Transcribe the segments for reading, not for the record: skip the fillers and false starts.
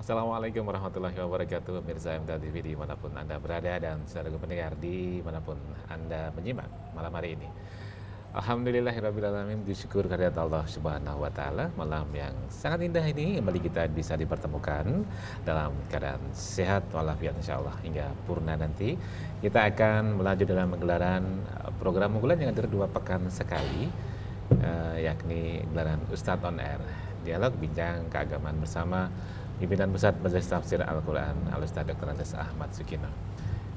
Assalamualaikum warahmatullahi wabarakatuh, Mirza MTA TV dimanapun Anda berada dan saudara pendengar dimanapun Anda menyimak malam hari ini. Alhamdulillahirrabbilalamin, disyukur kehadirat Allah Subhanahu wa Ta'ala. Malam yang sangat indah ini kembali kita bisa dipertemukan dalam keadaan sehat walafiat insyaallah hingga purna nanti. Kita akan melaju dalam penggelaran program unggulan yang hadir 2 pekan sekali, yakni gelaran Ustadz on Air, dialog bincang keagamaan bersama Pimpinan Pusat Majelis Tafsir Al-Quran Al-Ustadz Dr. Andes Ahmad Sukino.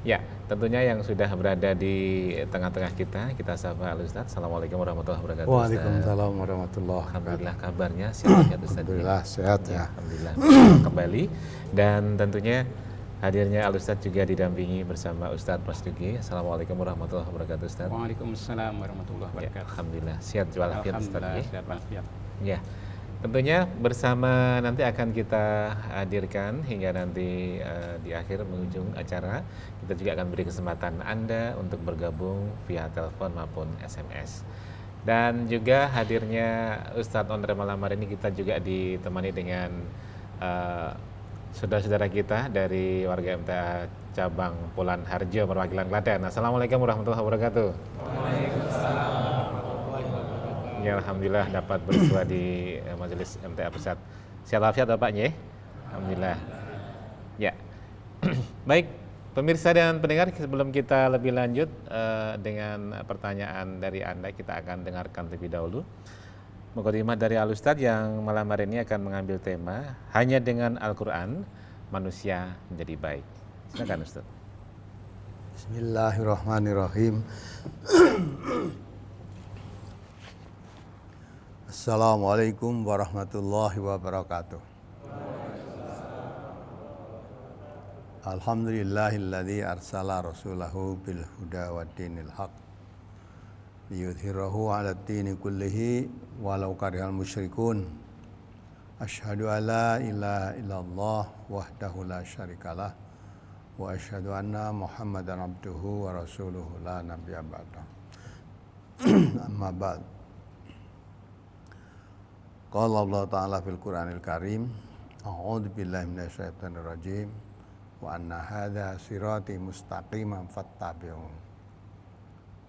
Ya, tentunya yang sudah berada di tengah-tengah kita sapa Al-Ustadz. Assalamualaikum warahmatullahi wabarakatuh. Waalaikumsalam warahmatullahi wabarakatuh. Alhamdulillah kabarnya sehat ya Ustadz. Alhamdulillah sehat ya. Alhamdulillah kembali. Dan tentunya hadirnya Al-Ustadz juga didampingi bersama Ustadz Mas Duki. Assalamualaikum warahmatullahi wabarakatuh Ustadz. Waalaikumsalam warahmatullahi Ya, wabarakatuh. Alhamdulillah sehat walafiat Ustadz. Alhamdulillah sehat walafiat. Ya, tentunya bersama nanti akan kita hadirkan hingga nanti di akhir mengunjung acara. Kita juga akan beri kesempatan Anda untuk bergabung via telepon maupun SMS. Dan juga hadirnya Ustadz on Air malam hari ini kita juga ditemani dengan saudara-saudara kita dari warga MTA cabang Pulan Harjo perwakilan Klaten. Assalamualaikum warahmatullahi wabarakatuh. Ya, alhamdulillah dapat bersua di Majelis MTA Pusat. Sehat walafiat Bapaknya. Alhamdulillah. Ya. Baik, pemirsa dan pendengar, sebelum kita lebih lanjut dengan pertanyaan dari Anda, kita akan dengarkan terlebih dahulu mukadimah dari Al-Ustadz yang malam hari ini akan mengambil tema hanya dengan Al-Quran manusia menjadi baik. Silakan Ustadz. Bismillahirrahmanirrahim. Assalamualaikum warahmatullahi wabarakatuh. Alhamdulillahilladzi arsala rasulahu bil huda wa dinil haq liyudhhirahu 'ala ad-dini kullihi walau karihal musyrikun. Asyhadu an la ilaha illallah wahdahu la syarikalah wa asyhadu anna Muhammadan abduhu wa rasuluhu la nabiyya ba'da. Amma ba'd. Qala Allah Ta'ala fil Qur'anil Karim, a'udzu billahi minasyaitonir rajim, wa anna hadza sirati mustaqiman fattabi'u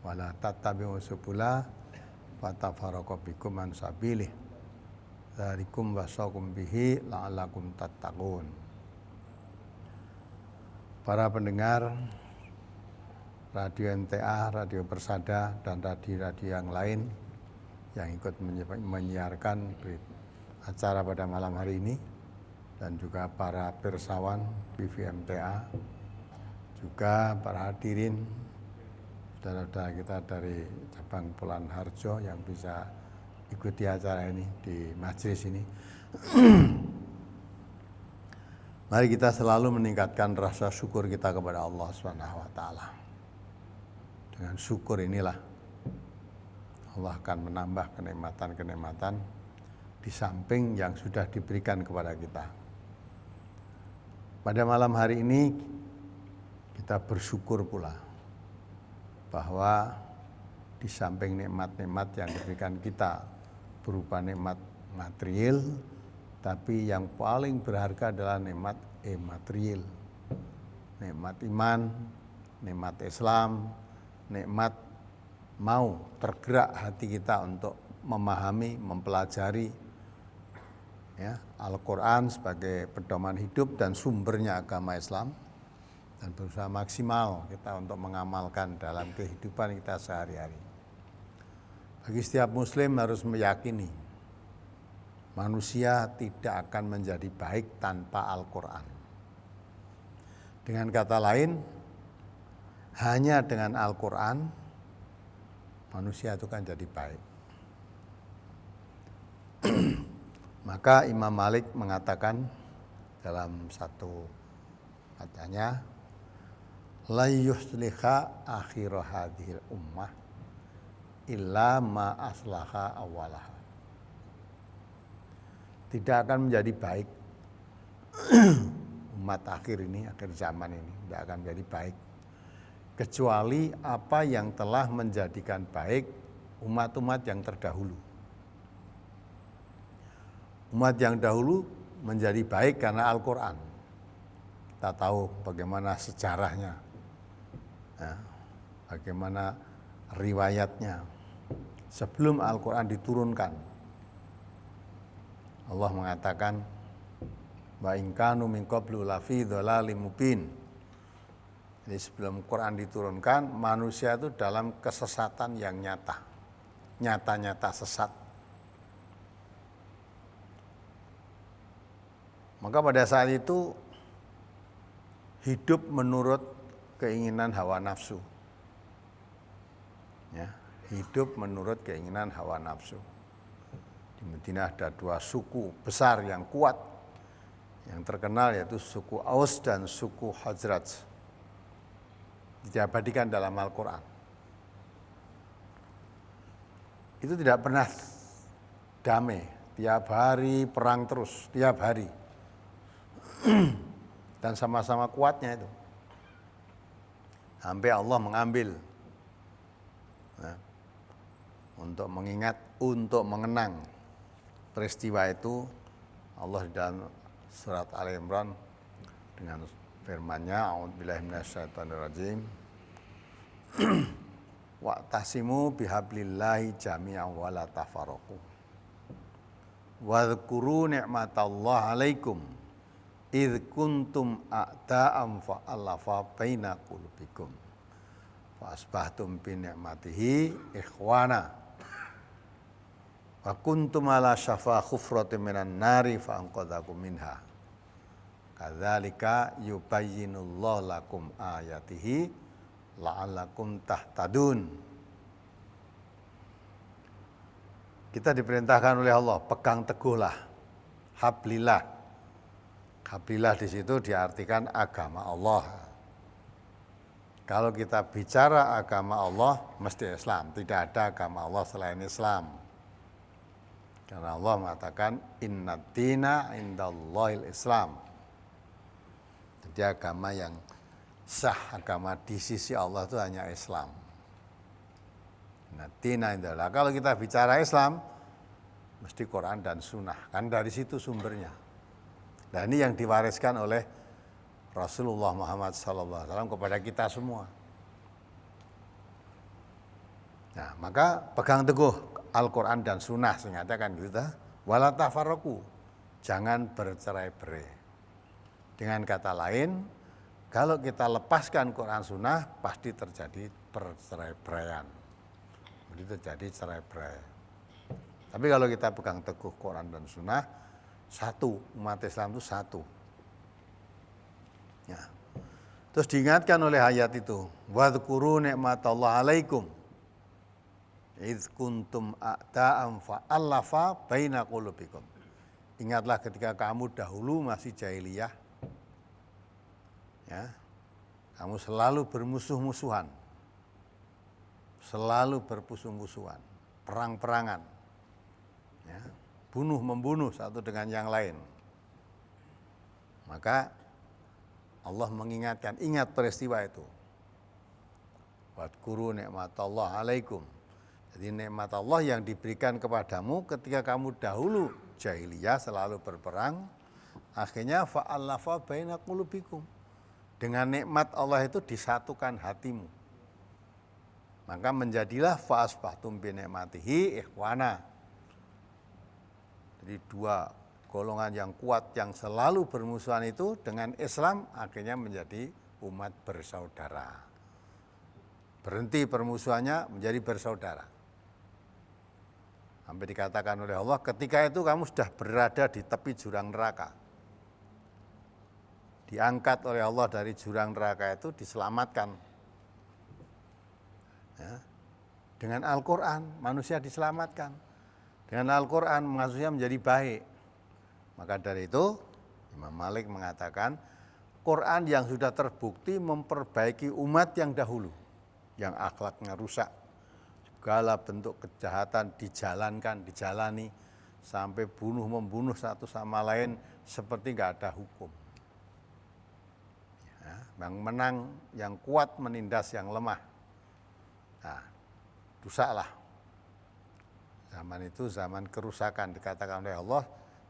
wa la tattabi'u subula fatafarraqu bikum an sabilih. Dzalikum wasaqum bihi la'allakum tattaqun. Para pendengar Radio MTA, Radio Persada dan radio-radio yang lain yang ikut menyiarkan acara pada malam hari ini, dan juga para pirsawan PVMTA, juga para hadirin saudara-saudara kita dari cabang Pulan Harjo yang bisa ikuti acara ini di majelis ini. Mari kita selalu meningkatkan rasa syukur kita kepada Allah Subhanahu wa Ta'ala. Dengan syukur inilah Allah akan menambah kenikmatan-kenikmatan di samping yang sudah diberikan kepada kita. Pada malam hari ini kita bersyukur pula bahwa di samping nikmat-nikmat yang diberikan kita berupa nikmat material, tapi yang paling berharga adalah nikmat imaterial. Nikmat iman, nikmat Islam, nikmat mau tergerak hati kita untuk memahami, mempelajari ya, Al-Quran sebagai pedoman hidup dan sumbernya agama Islam, dan berusaha maksimal kita untuk mengamalkan dalam kehidupan kita sehari-hari. Bagi setiap muslim harus meyakini manusia tidak akan menjadi baik tanpa Al-Quran. Dengan kata lain, hanya dengan Al-Quran manusia itu kan jadi baik. Maka Imam Malik mengatakan dalam satu katanya, la yusliha akhira hadhil ummah illa ma aslaha awalaha. Tidak akan menjadi baik umat akhir ini, akhir zaman ini tidak akan menjadi baik kecuali apa yang telah menjadikan baik umat-umat yang terdahulu. Umat yang dahulu menjadi baik karena Al-Quran. Kita tahu bagaimana sejarahnya, ya, bagaimana riwayatnya sebelum Al-Quran diturunkan. Allah mengatakan, wa in kanu min qablu lafi dhalalim mubin. Jadi sebelum Quran diturunkan, manusia itu dalam kesesatan yang nyata-nyata sesat. Maka pada saat itu hidup menurut keinginan hawa nafsu. Ya, hidup menurut keinginan hawa nafsu. Di Madinah ada 2 suku besar yang kuat, yang terkenal yaitu suku Aus dan suku Khazraj. Diabadikan dalam Al-Quran. Itu tidak pernah damai, tiap hari perang terus, tiap hari. Dan sama-sama kuatnya itu. Sampai Allah mengambil, nah, untuk mengingat, untuk mengenang peristiwa itu, Allah di dalam surat Al-Imran dengan firman-Nya, a'udzubillahi minasyaitonirrajim, wa'tasimu bihablillahi jami'an wa la tafarraqu wadhkuru ni'matallahi 'alaikum idh kuntum a'da'an fa'alafa baina qulubikum fa asbahtum bi ni'matihi ikhwana wa kuntum ala syafa khufratin minan nari fa anqadhakum minha kadzalika yubayyinullahu lakum ayatihi la'allakum tahtadun. Kita diperintahkan oleh Allah, pegang teguhlah hablillah. Hablillah di situ diartikan agama Allah. Kalau kita bicara agama Allah, mesti Islam. Tidak ada agama Allah selain Islam. Karena Allah mengatakan, inna dina indallahil Islam. Jadi agama yang sah, agama di sisi Allah itu hanya Islam. Nah, dina indallah. Kalau kita bicara Islam, mesti Quran dan Sunnah. Kan dari situ sumbernya. Dan ini yang diwariskan oleh Rasulullah Muhammad SAW kepada kita semua. Nah, maka pegang teguh Al-Quran dan Sunnah, singkatnya kan gitu. Wala tafarraqu, jangan bercerai-berai. Dengan kata lain, kalau kita lepaskan Quran Sunnah, pasti terjadi perceraian. Jadi terjadi cerai-berai. Tapi kalau kita pegang teguh Quran dan Sunnah, satu, umat Islam itu satu. Ya. Terus diingatkan oleh ayat itu, wadhkuru ni'matallahi 'alaikum idz kuntum a'da'an fa'alafa baina qulubikum. Ingatlah ketika kamu dahulu masih jahiliyah, ya, kamu selalu bermusuh-musuhan, selalu bermusuh-musuhan, perang-perangan, ya, bunuh-membunuh satu dengan yang lain. Maka Allah mengingatkan, ingat peristiwa itu. Wadhkuru ni'matallahi 'alaikum. Jadi nikmat Allah yang diberikan kepadamu ketika kamu dahulu jahiliyah selalu berperang, akhirnya fa'alafa baina qulubikum. Dengan nikmat Allah itu disatukan hatimu. Maka menjadilah fa'asbahtum bi ni'matihi ikhwana. Jadi 2 golongan yang kuat yang selalu bermusuhan itu dengan Islam akhirnya menjadi umat bersaudara. Berhenti permusuhannya menjadi bersaudara. Sampai dikatakan oleh Allah, ketika itu kamu sudah berada di tepi jurang neraka. Diangkat oleh Allah dari jurang neraka itu, diselamatkan. Ya. Dengan Al-Quran, manusia diselamatkan. Dengan Al-Quran, manusia menjadi baik. Maka dari itu, Imam Malik mengatakan, Quran yang sudah terbukti memperbaiki umat yang dahulu, yang akhlaknya rusak. Segala bentuk kejahatan dijalani, sampai bunuh-membunuh satu sama lain seperti nggak ada hukum. Ya, yang menang, yang kuat menindas yang lemah. Nah, rusaklah. Zaman itu zaman kerusakan, dikatakan oleh Allah,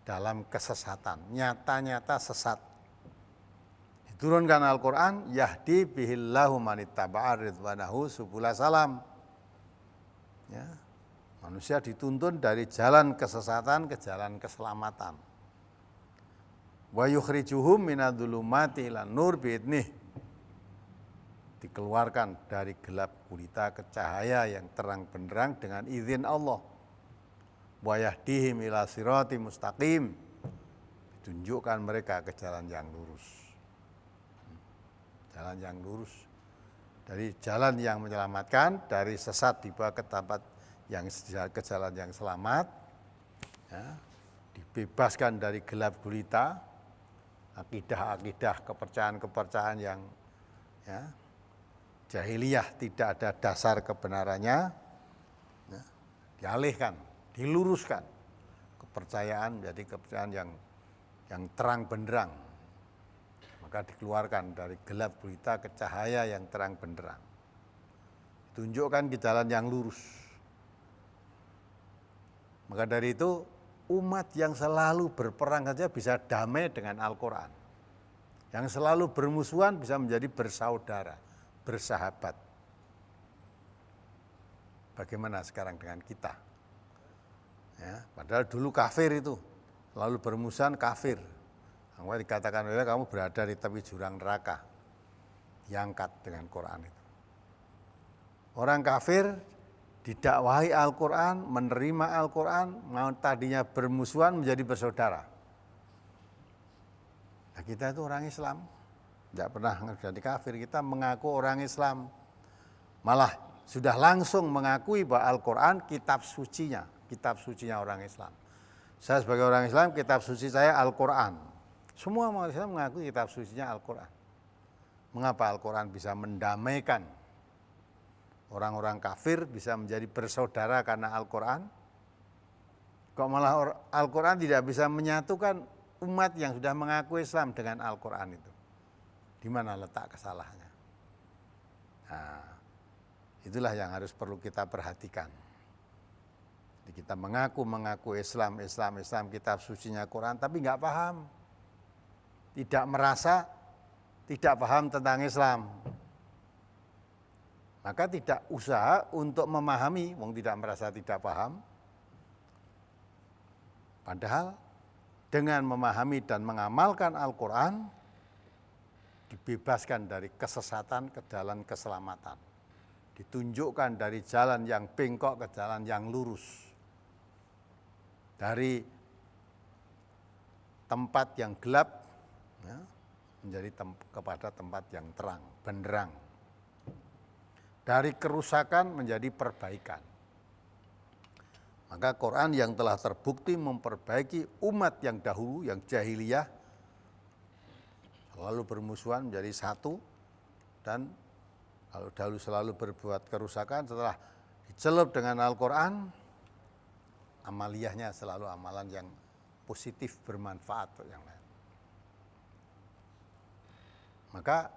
dalam kesesatan, nyata-nyata sesat. Diturunkan Al-Quran, yahdi bihillahu manittaba'a ridwanahu subula salam. Ya, manusia dituntun dari jalan kesesatan ke jalan keselamatan. Wa yukhrijuhum minadh-dhulumati ilan nur biidnih. Dikeluarkan dari gelap gulita ke cahaya yang terang benderang dengan izin Allah. Wa yahdihim ila sirati mustaqim. Ditunjukkan mereka ke jalan yang lurus. Jalan yang lurus, dari jalan yang menyelamatkan, dari sesat dibawa ke tempat yang ke jalan yang selamat, ya, dibebaskan dari gelap gulita, akidah-akidah, kepercayaan-kepercayaan yang ya, jahiliyah tidak ada dasar kebenarannya, ya, dialihkan, diluruskan, kepercayaan menjadi kepercayaan yang terang benderang. Maka dikeluarkan dari gelap gulita ke cahaya yang terang benderang. Ditunjukkan ke jalan yang lurus. Maka dari itu umat yang selalu berperang saja bisa damai dengan Al-Quran. Yang selalu bermusuhan bisa menjadi bersaudara, bersahabat. Bagaimana sekarang dengan kita? Ya, padahal dulu kafir itu, selalu bermusuhan kafir. Maka dikatakan oleh kamu berada di tepi jurang neraka, diangkat dengan Quran itu. Orang kafir didakwahi Al-Quran, menerima Al-Quran, mau tadinya bermusuhan menjadi bersaudara. Nah, kita itu orang Islam, tidak pernah jadi kafir, kita mengaku orang Islam. Malah sudah langsung mengakui bahwa Al-Quran kitab sucinya orang Islam. Saya sebagai orang Islam, kitab suci saya Al-Quran. Semua umat Islam mengaku kitab sucinya Al-Quran. Mengapa Al-Quran bisa mendamaikan orang-orang kafir, bisa menjadi bersaudara karena Al-Quran? Kok malah Al-Quran tidak bisa menyatukan umat yang sudah mengaku Islam dengan Al-Quran itu? Di mana letak kesalahannya? Nah, itulah yang harus perlu kita perhatikan. Jadi kita mengaku Islam, kitab sucinya Quran, tapi nggak paham. Tidak merasa, tidak paham tentang Islam. Maka tidak usaha untuk memahami, wong tidak merasa tidak paham. Padahal dengan memahami dan mengamalkan Al-Quran, dibebaskan dari kesesatan ke jalan keselamatan. Ditunjukkan dari jalan yang bengkok ke jalan yang lurus. Dari tempat yang gelap, ya, menjadi kepada tempat yang terang, benderang. Dari kerusakan menjadi perbaikan. Maka Quran yang telah terbukti memperbaiki umat yang dahulu, yang jahiliyah, selalu bermusuhan menjadi satu, dan kalau dahulu selalu berbuat kerusakan, setelah dicelup dengan Al-Quran, amaliyahnya selalu amalan yang positif, bermanfaat untuk yang lain. Maka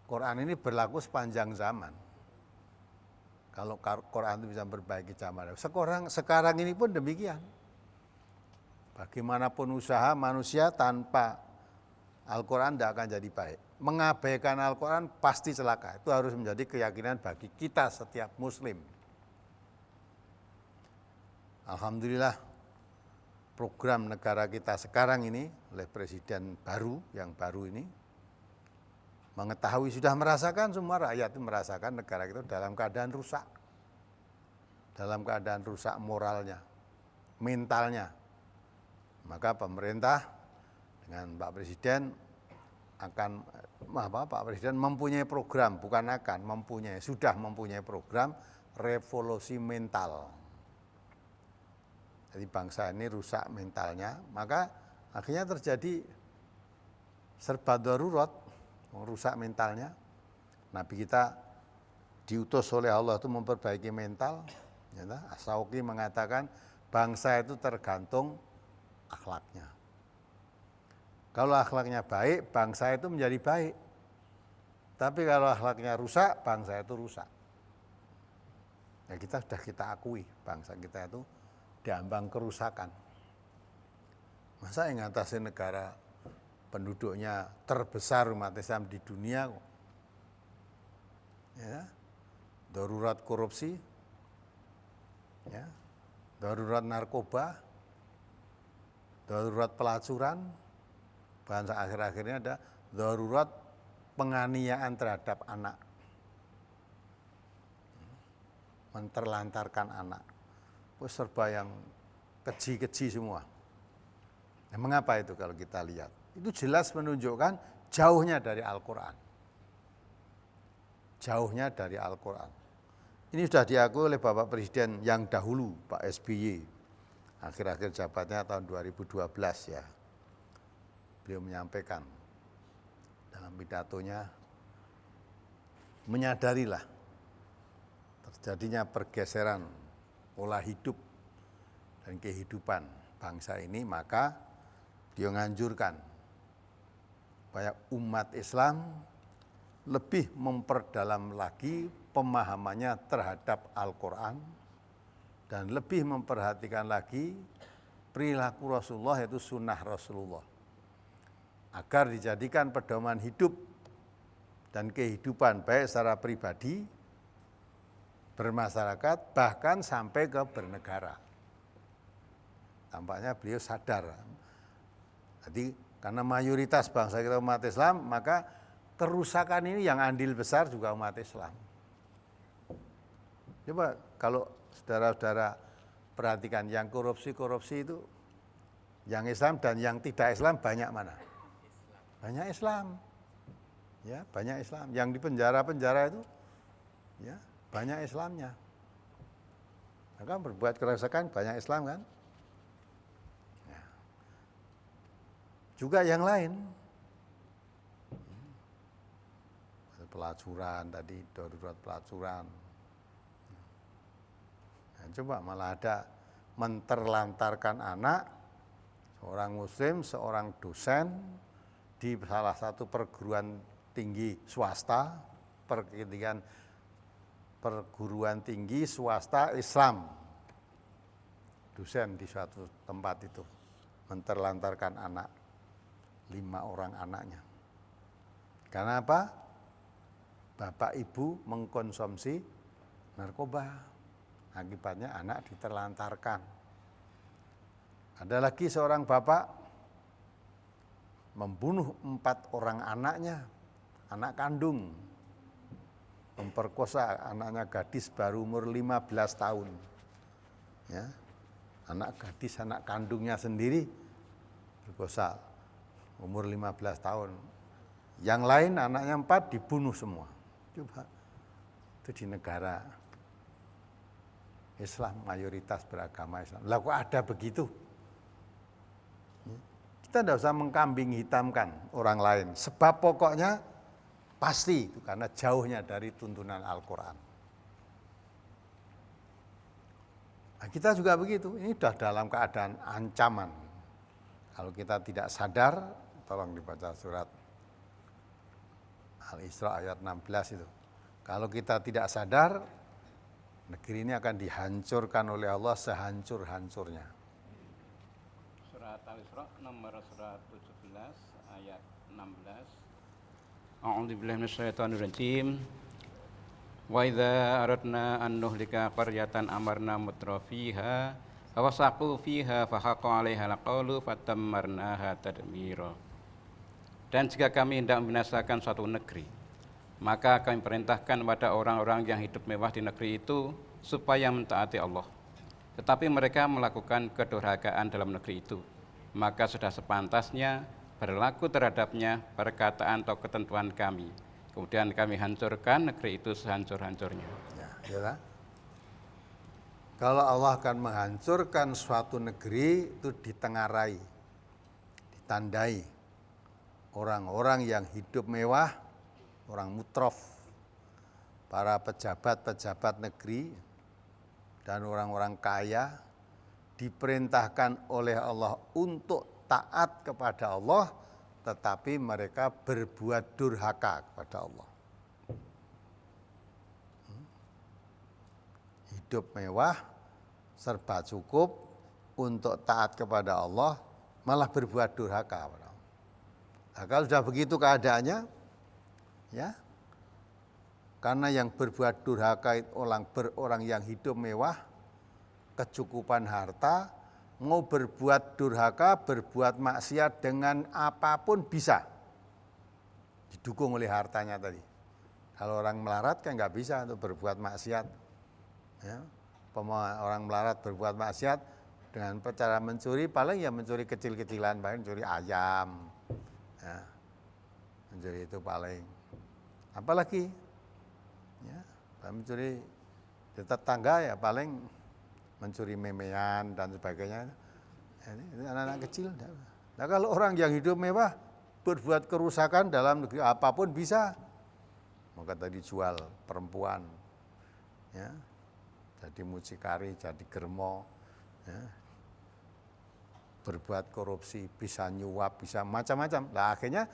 Quran ini berlaku sepanjang zaman. Kalau Quran itu bisa memperbaiki zaman. Sekarang ini pun demikian. Bagaimanapun usaha manusia tanpa Al-Quran tidak akan jadi baik. Mengabaikan Al-Quran pasti celaka. Itu harus menjadi keyakinan bagi kita setiap muslim. Alhamdulillah program negara kita sekarang ini oleh presiden baru, yang baru ini, mengetahui, sudah merasakan, semua rakyat itu merasakan negara kita dalam keadaan rusak. Dalam keadaan rusak moralnya, mentalnya. Maka pemerintah dengan Pak Presiden Pak Presiden mempunyai program, bukan akan, sudah mempunyai program revolusi mental. Jadi bangsa ini rusak mentalnya, maka akhirnya terjadi serba darurat, rusak mentalnya. Nabi kita diutus oleh Allah itu memperbaiki mental. As-Sawqi mengatakan bangsa itu tergantung akhlaknya. Kalau akhlaknya baik, bangsa itu menjadi baik. Tapi kalau akhlaknya rusak, bangsa itu rusak. Ya kita akui, bangsa kita itu diambang kerusakan. Masa yang ngatasi negara penduduknya terbesar umat Islam di dunia kok. Ya, darurat korupsi, ya, darurat narkoba, darurat pelacuran, bahkan akhir-akhirnya ada darurat penganiayaan terhadap anak, menterlantarkan anak, serba yang keji-keji semua. Nah, mengapa itu kalau kita lihat? Itu jelas menunjukkan jauhnya dari Al-Quran. Jauhnya dari Al-Quran. Ini sudah diakui oleh Bapak Presiden yang dahulu, Pak SBY. Akhir-akhir jabatnya tahun 2012 ya. Beliau menyampaikan dalam pidatonya, menyadarilah terjadinya pergeseran pola hidup dan kehidupan bangsa ini, maka dia menganjurkan supaya umat Islam lebih memperdalam lagi pemahamannya terhadap Al-Quran dan lebih memperhatikan lagi perilaku Rasulullah, yaitu sunnah Rasulullah, agar dijadikan pedoman hidup dan kehidupan baik secara pribadi, bermasyarakat, bahkan sampai ke bernegara. Tampaknya beliau sadar. Jadi karena mayoritas bangsa kita umat Islam, maka kerusakan ini yang andil besar juga umat Islam. Coba kalau saudara-saudara perhatikan, yang korupsi-korupsi itu, yang Islam dan yang tidak Islam banyak mana? Banyak Islam. Ya, banyak Islam. Yang di penjara-penjara itu, ya, banyak Islamnya. Maka berbuat kerusakan banyak Islam kan? Ya. Juga yang lain, pelacuran tadi, darurat pelacuran. Nah, coba malah ada menterlantarkan anak, seorang muslim, seorang dosen di salah satu perguruan tinggi swasta, perguruan tinggi swasta Islam, dosen di suatu tempat itu, menterlantarkan anak, 5 orang anaknya. Karena apa? Bapak ibu mengkonsumsi narkoba, akibatnya anak diterlantarkan. Ada lagi seorang bapak membunuh 4 orang anaknya, anak kandung, memperkosa anaknya gadis baru umur 15 tahun. Ya, anak gadis, anak kandungnya sendiri perkosa umur 15 tahun. Yang lain anaknya 4 dibunuh semua. Coba, itu di negara Islam, mayoritas beragama Islam. Lah kok ada begitu? Kita tidak usah mengkambing hitamkan orang lain. Sebab pokoknya pasti itu karena jauhnya dari tuntunan Al-Quran. Nah, kita juga begitu, ini sudah dalam keadaan ancaman. Kalau kita tidak sadar, tolong dibaca surat Al-Isra ayat 16 itu. Kalau kita tidak sadar, negeri ini akan dihancurkan oleh Allah sehancur-hancurnya. Surat Al-Isra nomor 117 ayat 16. A'udzubillahi minasyaitonirrajim. Wa idza aradna an nuhlika qaryatan amarna mutrafiha awasaqu fiha fahaqa 'alaiha alqaulu fatammarnaha tadmira. Dan jika kami hendak membinasakan suatu negeri, maka kami perintahkan kepada orang-orang yang hidup mewah di negeri itu supaya mentaati Allah. Tetapi mereka melakukan kedurhakaan dalam negeri itu, maka sudah sepantasnya berlaku terhadapnya perkataan atau ketentuan kami. Kemudian kami hancurkan negeri itu sehancur-hancurnya. Ya. Kalau Allah akan menghancurkan suatu negeri, itu ditengarai, ditandai orang-orang yang hidup mewah, orang mutrof, para pejabat-pejabat negeri, dan orang-orang kaya diperintahkan oleh Allah untuk taat kepada Allah, tetapi mereka berbuat durhaka kepada Allah. Hidup mewah, serba cukup untuk taat kepada Allah, malah berbuat durhaka. Nah, kalau sudah begitu keadaannya, ya, karena yang berbuat durhaka itu orang yang hidup mewah, kecukupan harta, mau berbuat durhaka, berbuat maksiat dengan apapun bisa, didukung oleh hartanya tadi. Kalau orang melarat kan nggak bisa untuk berbuat maksiat. Ya, orang melarat berbuat maksiat dengan cara mencuri, paling ya mencuri kecil-kecilan, paling mencuri ayam, ya, mencuri itu paling. Apalagi, ya, mencuri di tetangga ya paling mencuri memean dan sebagainya. Ini anak-anak kecil. Nah kalau orang yang hidup mewah berbuat kerusakan dalam negeri apapun bisa. Maka tadi jual perempuan, ya, jadi mucikari, jadi germo, ya, berbuat korupsi, bisa nyuap, bisa macam-macam. Nah akhirnya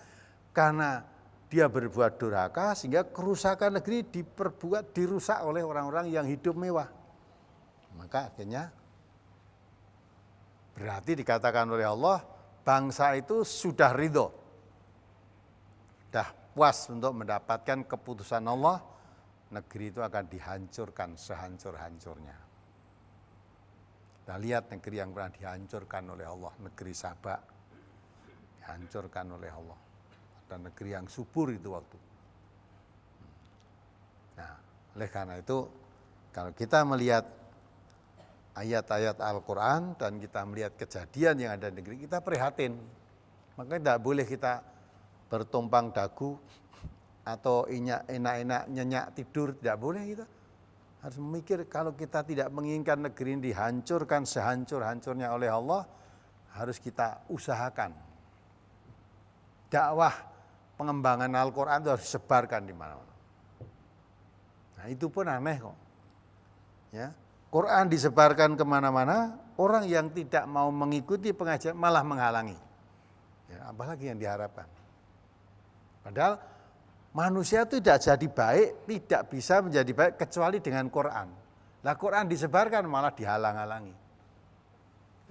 karena dia berbuat durhaka sehingga kerusakan negeri dirusak oleh orang-orang yang hidup mewah. Maka akhirnya berarti dikatakan oleh Allah, bangsa itu sudah ridho, sudah puas untuk mendapatkan keputusan Allah, negeri itu akan dihancurkan sehancur-hancurnya. Kita lihat negeri yang pernah dihancurkan oleh Allah, negeri Sabak, dihancurkan oleh Allah. Dan negeri yang subur itu waktu. Nah, oleh karena itu, kalau kita melihat ayat-ayat Al-Quran dan kita melihat kejadian yang ada di negeri, kita prihatin. Makanya tidak boleh kita bertumpang dagu atau enak-enak nyenyak tidur, tidak boleh kita. Harus memikir kalau kita tidak menginginkan negeri ini dihancurkan sehancur-hancurnya oleh Allah, harus kita usahakan. Dakwah pengembangan Al-Quran itu harus disebarkan di mana-mana. Nah itu pun aneh kok. Ya, Quran disebarkan kemana-mana, orang yang tidak mau mengikuti pengajian malah menghalangi. Ya, apalagi yang diharapkan. Padahal manusia itu tidak jadi baik, tidak bisa menjadi baik kecuali dengan Quran. Nah Quran disebarkan malah dihalang-halangi.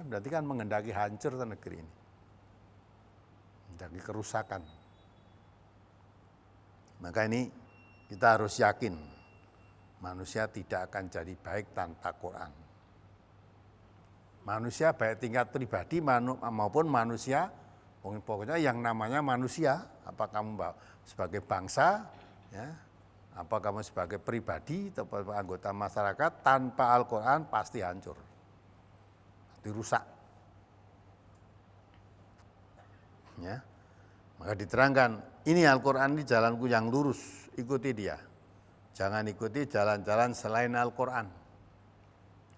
Berarti kan menghendaki hancur negeri ini. Menghendaki kerusakan. Maka ini kita harus yakin manusia tidak akan jadi baik tanpa Quran. Manusia baik tingkat pribadi maupun manusia, pokoknya yang namanya manusia, apa kamu sebagai bangsa, ya, apa kamu sebagai pribadi atau anggota masyarakat, tanpa Al-Quran pasti hancur, pasti rusak. Ya, maka diterangkan, ini Al-Quran ini jalanku yang lurus, ikuti dia. Jangan ikuti jalan-jalan selain Al-Quran.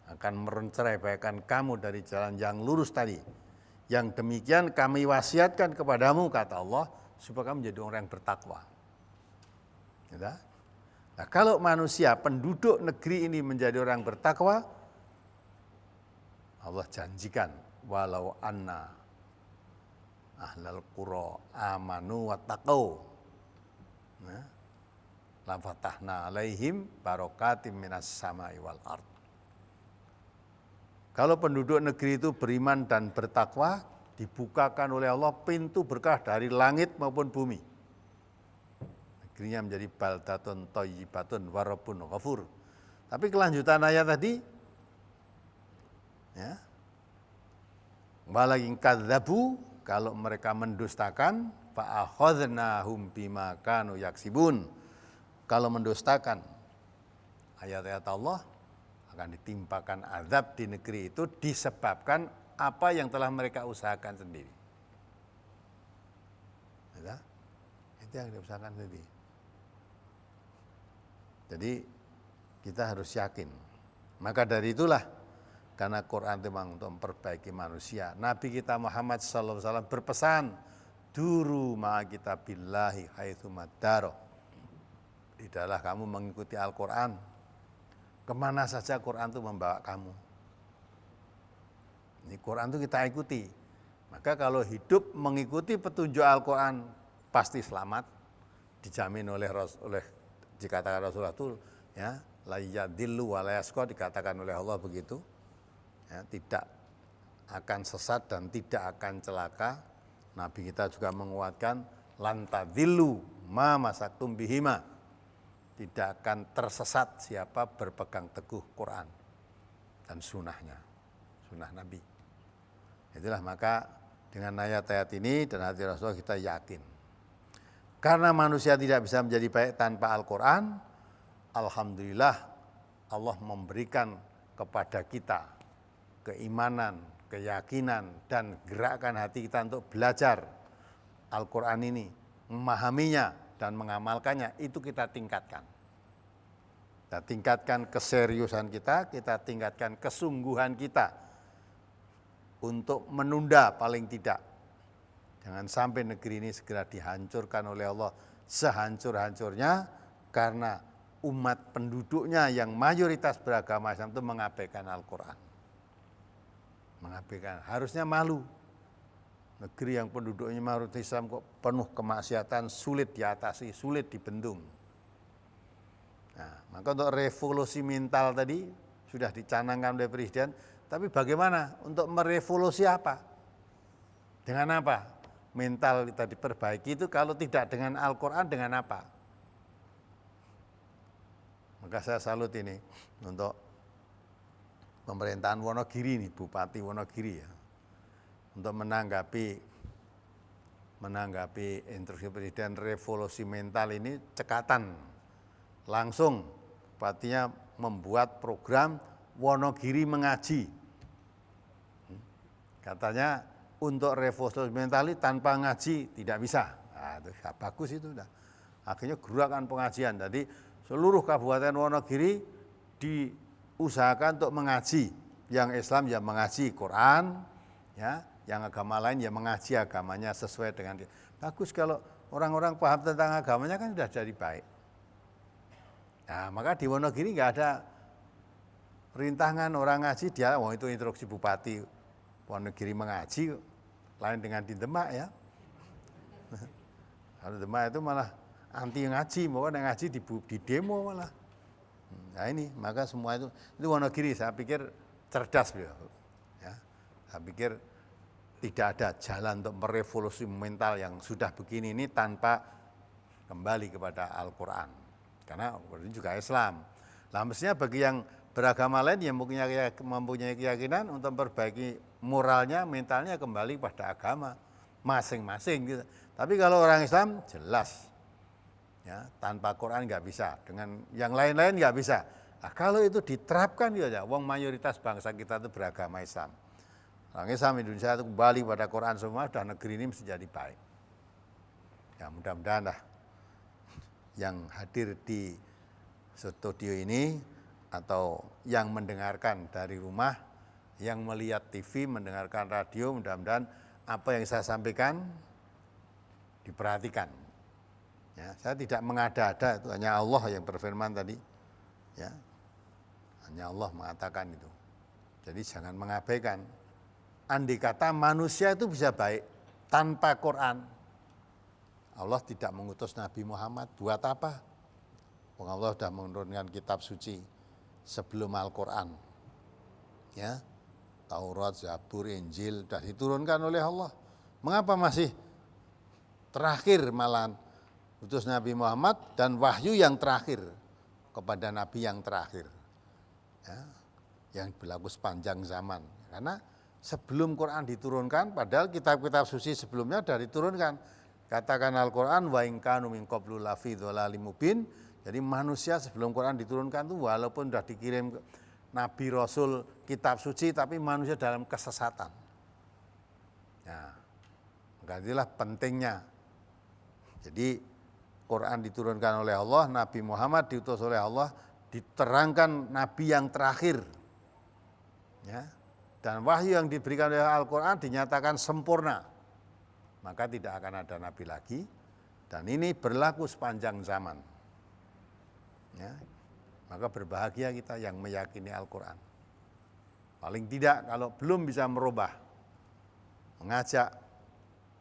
Akan menceraikan kamu dari jalan yang lurus tadi. Yang demikian kami wasiatkan kepadamu, kata Allah, supaya kamu menjadi orang yang bertakwa. Nah, kalau manusia, penduduk negeri ini menjadi orang bertakwa, Allah janjikan, walau anna ahlal qura amanu wattaqau, la fatahna alaihim barakatim minas samai wal ard. Kalau penduduk negeri itu beriman dan bertakwa, dibukakan oleh Allah pintu berkah dari langit maupun bumi. Negerinya menjadi baldatun thayyibatun wa rabbun ghafur. Tapi kelanjutan ayat tadi, ya, walakin kadzabu, kalau mereka mendustakan, fa akhadnahum bima kanu yaksibun. Kalau mendustakan ayat-ayat Allah, akan ditimpakan azab di negeri itu disebabkan apa yang telah mereka usahakan sendiri. Ya, itu yang diusahakan sendiri. Jadi kita harus yakin. Maka dari itulah, karena Quran itu memang untuk memperbaiki manusia, Nabi kita Muhammad SAW berpesan, duru ma'a kitabillahi haitsu madaro. Tidaklah kamu mengikuti Al-Quran, kemana saja Quran itu membawa kamu. Ini Quran itu kita ikuti. Maka kalau hidup mengikuti petunjuk Al-Quran, pasti selamat. Dijamin oleh dikatakan Rasulullah itu, ya, la yadillu wa la yasqa, dikatakan oleh Allah begitu. Ya, tidak akan sesat dan tidak akan celaka. Nabi kita juga menguatkan lan tadillu ma masaktum bihima. Tidak akan tersesat siapa berpegang teguh Quran dan sunnahnya, sunnah Nabi. Itulah maka dengan ayat-ayat ini dan hati Rasulullah kita yakin. Karena manusia tidak bisa menjadi baik tanpa Al-Quran, alhamdulillah Allah memberikan kepada kita keimanan, keyakinan, dan gerakan hati kita untuk belajar Al-Quran ini, memahaminya dan mengamalkannya, itu kita tingkatkan. Kita tingkatkan keseriusan kita tingkatkan kesungguhan kita untuk menunda paling tidak. Jangan sampai negeri ini segera dihancurkan oleh Allah sehancur-hancurnya karena umat penduduknya yang mayoritas beragama Islam itu mengabaikan Al-Quran. Mengabaikan, harusnya malu. Negeri yang penduduknya mayoritas Islam kok penuh kemaksiatan, sulit diatasi, sulit dibendung. Nah, maka untuk revolusi mental tadi sudah dicanangkan oleh Presiden, tapi bagaimana untuk merevolusi apa? Dengan apa? Mental kita diperbaiki itu kalau tidak dengan Al-Quran, dengan apa? Maka saya salut ini untuk pemerintahan Wonogiri nih, Bupati Wonogiri ya, untuk menanggapi instruksi Presiden revolusi mental ini cekatan. Langsung bupatinya membuat program Wonogiri mengaji. Katanya untuk revolusi mental ini tanpa ngaji tidak bisa. Nah, itu bagus itu udah. Akhirnya gerakan pengajian. Jadi seluruh Kabupaten Wonogiri diusahakan untuk mengaji. Yang Islam ya mengaji Quran, ya, yang agama lain ya mengaji agamanya sesuai dengan dia. Bagus kalau orang-orang paham tentang agamanya kan sudah jadi baik. Nah, maka di Wonogiri nggak ada rintangan orang ngaji, dia itu instruksi Bupati Wonogiri mengaji, lain dengan di Demak ya. Kalau Demak itu malah anti ngaji, mau ngaji di demo malah. Nah ini, maka semua itu Wonogiri saya pikir cerdas beliau. Ya, saya pikir tidak ada jalan untuk merevolusi mental yang sudah begini ini tanpa kembali kepada Al-Quran. Karena ini juga Islam. Nah mestinya bagi yang beragama lain yang mempunyai keyakinan untuk memperbaiki moralnya, mentalnya kembali pada agama masing-masing gitu. Tapi kalau orang Islam jelas ya, tanpa Quran nggak bisa, dengan yang lain-lain nggak bisa. Nah, kalau itu diterapkan ya, wong mayoritas bangsa kita itu beragama Islam. Orang Islam Indonesia itu kembali pada Quran semua, dan negeri ini mesti jadi baik. Ya mudah-mudahan lah yang hadir di studio ini atau yang mendengarkan dari rumah, yang melihat TV, mendengarkan radio, mudah-mudahan apa yang saya sampaikan diperhatikan. Ya, saya tidak mengada-ada, itu hanya Allah yang berfirman tadi. Ya, hanya Allah mengatakan itu. Jadi jangan mengabaikan. Andai kata manusia itu bisa baik tanpa Quran, Allah tidak mengutus Nabi Muhammad, buat apa? Allah sudah menurunkan kitab suci sebelum Al-Quran. Ya, Taurat, Zabur, Injil sudah diturunkan oleh Allah. Mengapa masih terakhir malahan utus Nabi Muhammad dan wahyu yang terakhir kepada Nabi yang terakhir, ya, yang berlaku sepanjang zaman. Karena sebelum Quran diturunkan, padahal kitab-kitab suci sebelumnya sudah diturunkan. Katakan Al-Quran, wa in kanu min qablu lafi dhalalim mubin. Jadi manusia sebelum Quran diturunkan itu walaupun sudah dikirim Nabi Rasul kitab suci, tapi manusia dalam kesesatan. Nah, maka itulah pentingnya. Jadi Quran diturunkan oleh Allah, Nabi Muhammad diutus oleh Allah, diterangkan Nabi yang terakhir. Ya, dan wahyu yang diberikan oleh Al-Quran dinyatakan sempurna. Maka tidak akan ada Nabi lagi, dan ini berlaku sepanjang zaman. Ya, maka berbahagia kita yang meyakini Al-Quran. Paling tidak kalau belum bisa merubah, mengajak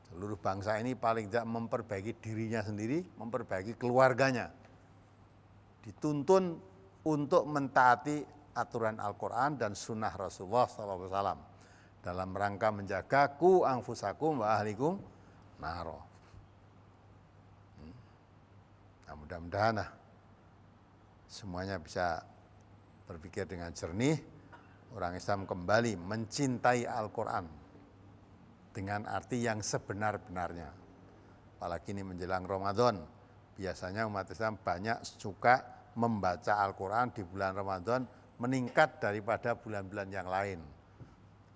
seluruh bangsa ini paling tidak memperbaiki dirinya sendiri, memperbaiki keluarganya. Dituntun untuk mentaati aturan Al-Quran dan sunnah Rasulullah SAW. dalam rangka menjaga ku anfusakum wa ahlikum naro. Nah, mudah-mudahan semuanya bisa berpikir dengan jernih, orang Islam kembali mencintai Al-Quran dengan arti yang sebenar-benarnya. Apalagi ini menjelang Ramadan, biasanya umat Islam banyak suka membaca Al-Quran di bulan Ramadan meningkat daripada bulan-bulan yang lain.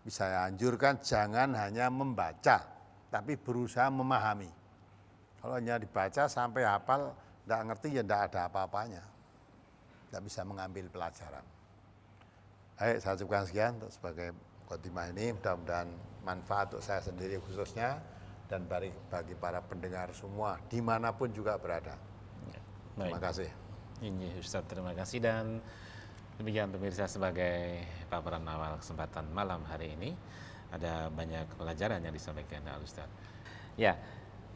Bisa saya anjurkan jangan hanya membaca, tapi berusaha memahami. Kalau hanya dibaca sampai hafal, tidak ngerti ya tidak ada apa-apanya. Tidak bisa mengambil pelajaran. Baik, saya cukupkan sekian untuk sebagai khotimah ini. Mudah-mudahan manfaat untuk saya sendiri khususnya dan bagi para pendengar semua dimanapun juga berada. Terima kasih. Ini Ustadz, terima kasih. Dan demikian pemirsa, sebagai paparan awal kesempatan malam hari ini, ada banyak pelajaran yang disampaikan oleh Ustadz. Ya,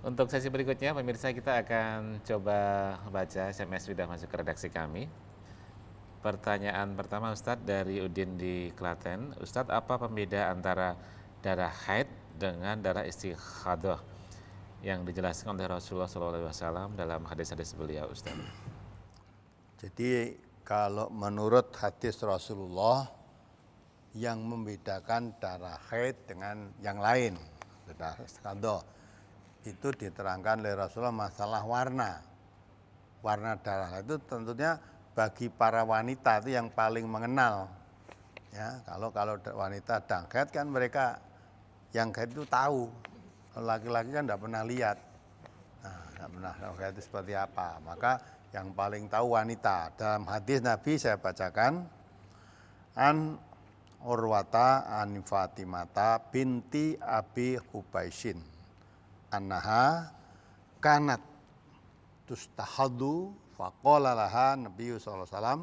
untuk sesi berikutnya pemirsa kita akan coba baca SMS sudah masuk ke redaksi kami. Pertanyaan pertama Ustadz dari Udin di Klaten. Ustadz, apa pembeda antara darah haid dengan darah istighadah yang dijelaskan oleh Rasulullah SAW dalam hadis-hadis beliau, Ustadz? Jadi kalau menurut hadis Rasulullah yang membedakan darah haid dengan yang lain, darah istighadah, itu diterangkan oleh Rasulullah masalah warna. Warna darah itu tentunya bagi para wanita itu yang paling mengenal. Ya, kalau wanita sedang haid kan mereka yang haid itu tahu. Kalau laki-laki kan tidak pernah lihat. Nah, tidak pernah haid itu seperti apa. Maka yang paling tahu wanita. Dalam hadis Nabi saya bacakan, an Urwata an Fatimata binti Abi Hubaishin annaha kanat tustahadu faqala laha Nabi sallallahu alaihi wasallam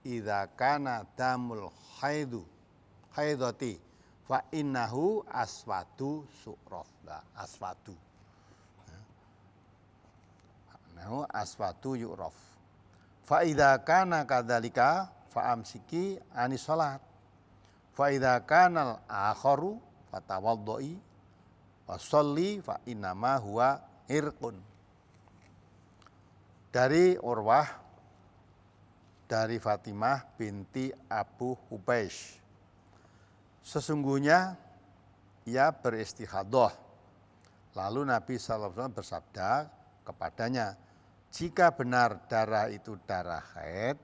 idza kana damul haidati fa innahu aswadu su'rafda aswadu nahu aswadu yu'raf fa idza kana kadzalika fa amsiki anis salat fa idza kana al-akharu fatawaddai wa sholli fa innama huwa irqun. Dari Urwah, dari Fatimah binti Abu Hubaish. Sesungguhnya ia beristighadah. Lalu Nabi SAW bersabda kepadanya, jika benar darah itu darah haid,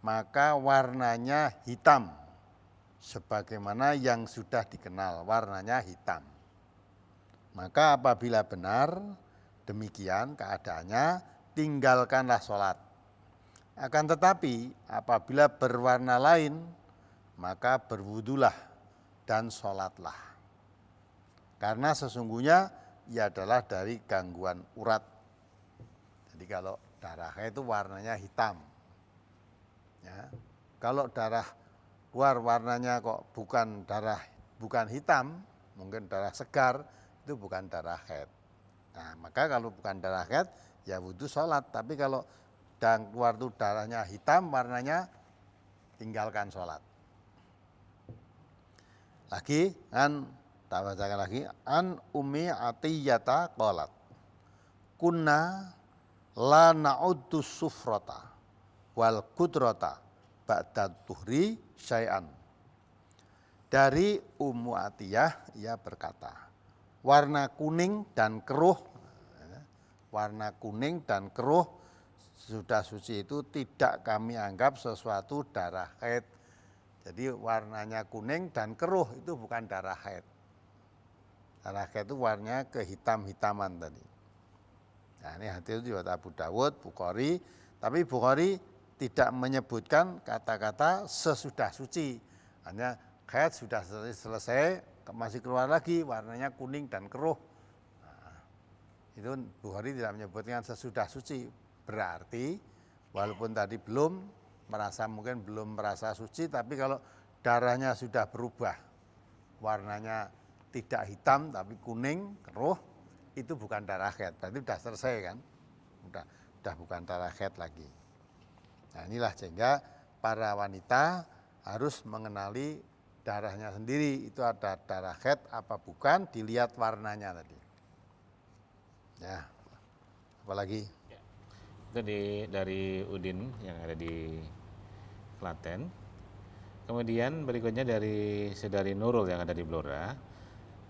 maka warnanya hitam. Sebagaimana yang sudah dikenal, warnanya hitam. Maka apabila benar demikian keadaannya, tinggalkanlah sholat. Akan tetapi apabila berwarna lain, maka berwudulah dan sholatlah. Karena sesungguhnya ia adalah dari gangguan urat. Jadi kalau darah itu warnanya hitam. Ya. Kalau darah keluar warnanya kok bukan hitam, mungkin darah segar, itu bukan darah haid. Nah, maka kalau bukan darah haid, ya wudhu sholat. Tapi kalau keluar itu darahnya hitam, warnanya, tinggalkan sholat. Lagi, tak bacakan lagi. An Ummi Atiyata qalat, kunna la na'uddu sufrata wal kudrata ba'da tuhri syai'an. Dari Ummu Atiyah, ia berkata, warna kuning dan keruh sudah suci itu tidak kami anggap sesuatu darah haid. Jadi warnanya kuning dan keruh itu bukan darah haid. Darah haid itu warnanya kehitam-hitaman tadi. Nah, ini hadis riwayat Abu Dawud, Bukhari, tapi Bukhari tidak menyebutkan kata-kata sesudah suci. Hanya haid sudah selesai, masih keluar lagi warnanya kuning dan keruh. Nah, itu Bukhari tidak menyebutkan sesudah suci. Berarti walaupun tadi mungkin belum merasa suci, tapi kalau darahnya sudah berubah, warnanya tidak hitam tapi kuning, keruh, itu bukan darah haid. Berarti sudah selesai kan? Sudah bukan darah haid lagi. Nah, inilah sehingga para wanita harus mengenali darahnya sendiri itu ada darah haid apa bukan, dilihat warnanya tadi. Ya, apalagi? Itu dari Udin yang ada di Klaten. Kemudian berikutnya dari Saudari Nurul yang ada di Blora.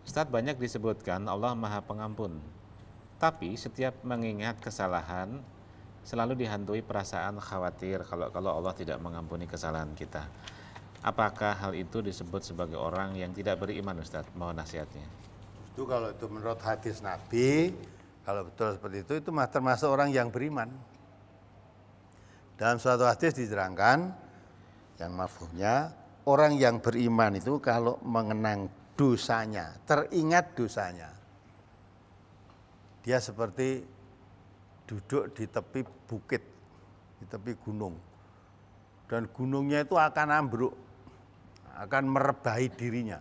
Ustadz, banyak disebutkan Allah Maha Pengampun. Tapi setiap mengingat kesalahan selalu dihantui perasaan khawatir kalau Allah tidak mengampuni kesalahan kita. Apakah hal itu disebut sebagai orang yang tidak beriman, Ustadz? Mohon nasihatnya. Itu kalau itu menurut hadis Nabi, kalau betul seperti itu termasuk orang yang beriman. Dalam suatu hadis diterangkan, yang mafhumnya, orang yang beriman itu kalau mengenang dosanya, teringat dosanya, dia seperti duduk di tepi bukit, di tepi gunung. Dan gunungnya itu akan ambruk, akan merebahi dirinya.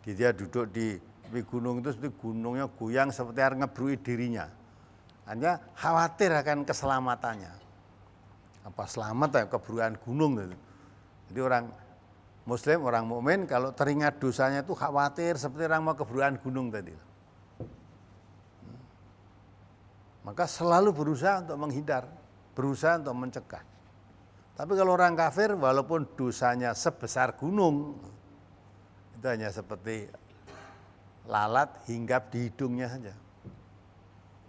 Dia duduk di tepi gunung itu seperti gunungnya goyang seperti akan ngebrui dirinya. Hanya khawatir akan keselamatannya. Apa selamat ya keberuan gunung gitu. Jadi orang Muslim, orang mukmin kalau teringat dosanya itu khawatir seperti orang mau keberuan gunung tadi. Maka selalu berusaha untuk menghindar, berusaha untuk mencegah. Tapi kalau orang kafir walaupun dosanya sebesar gunung, itu hanya seperti lalat hinggap di hidungnya saja.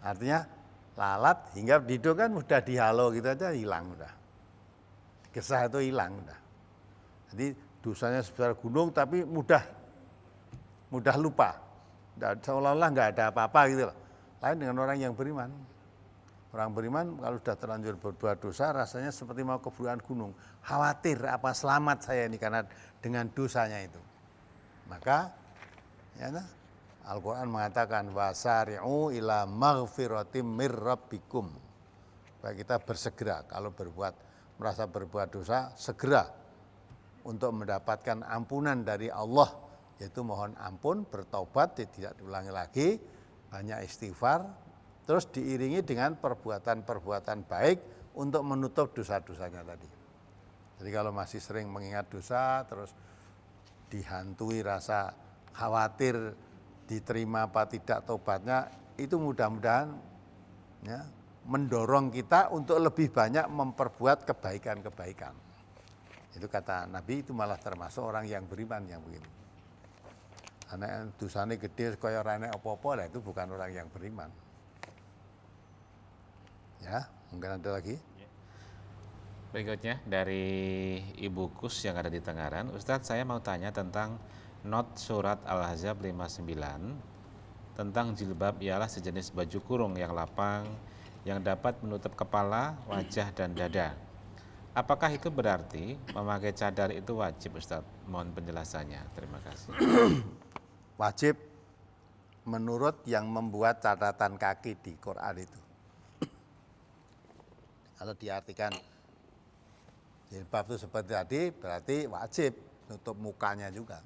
Artinya lalat hinggap di hidung kan mudah dihalau gitu aja hilang udah. Kesah itu hilang udah. Jadi dosanya sebesar gunung tapi mudah lupa. Seolah-olah nggak ada apa-apa gitu loh. Lain dengan orang yang beriman. Orang beriman kalau sudah terlanjur berbuat dosa rasanya seperti mau keberuan gunung. Khawatir apa selamat saya ini karena dengan dosanya itu. Maka ya, Al-Quran mengatakan wasari'u ila maghfiratim mir rabbikum. Supaya kita bersegera kalau merasa berbuat dosa, segera untuk mendapatkan ampunan dari Allah, yaitu mohon ampun, bertobat, tidak diulangi lagi, banyak istighfar, terus diiringi dengan perbuatan-perbuatan baik untuk menutup dosa-dosanya tadi. Jadi kalau masih sering mengingat dosa, terus dihantui rasa khawatir diterima apa tidak tobatnya, itu mudah-mudahan ya, mendorong kita untuk lebih banyak memperbuat kebaikan-kebaikan. Itu kata Nabi, itu malah termasuk orang yang beriman yang begitu. Karena dosanya gede kaya ora enek apa-apa, itu bukan orang yang beriman. Ya, mungkin ada lagi. Berikutnya dari Ibu Kus yang ada di Tengaran. Ustadz, saya mau tanya tentang not surat Al-Ahzab 59 tentang jilbab ialah sejenis baju kurung yang lapang yang dapat menutup kepala, wajah, dan dada. Apakah itu berarti memakai cadar itu wajib, Ustadz? Mohon penjelasannya. Terima kasih. Wajib menurut yang membuat catatan kaki di Quran itu. Kalau diartikan jilbab itu seperti tadi, berarti wajib nutup mukanya juga.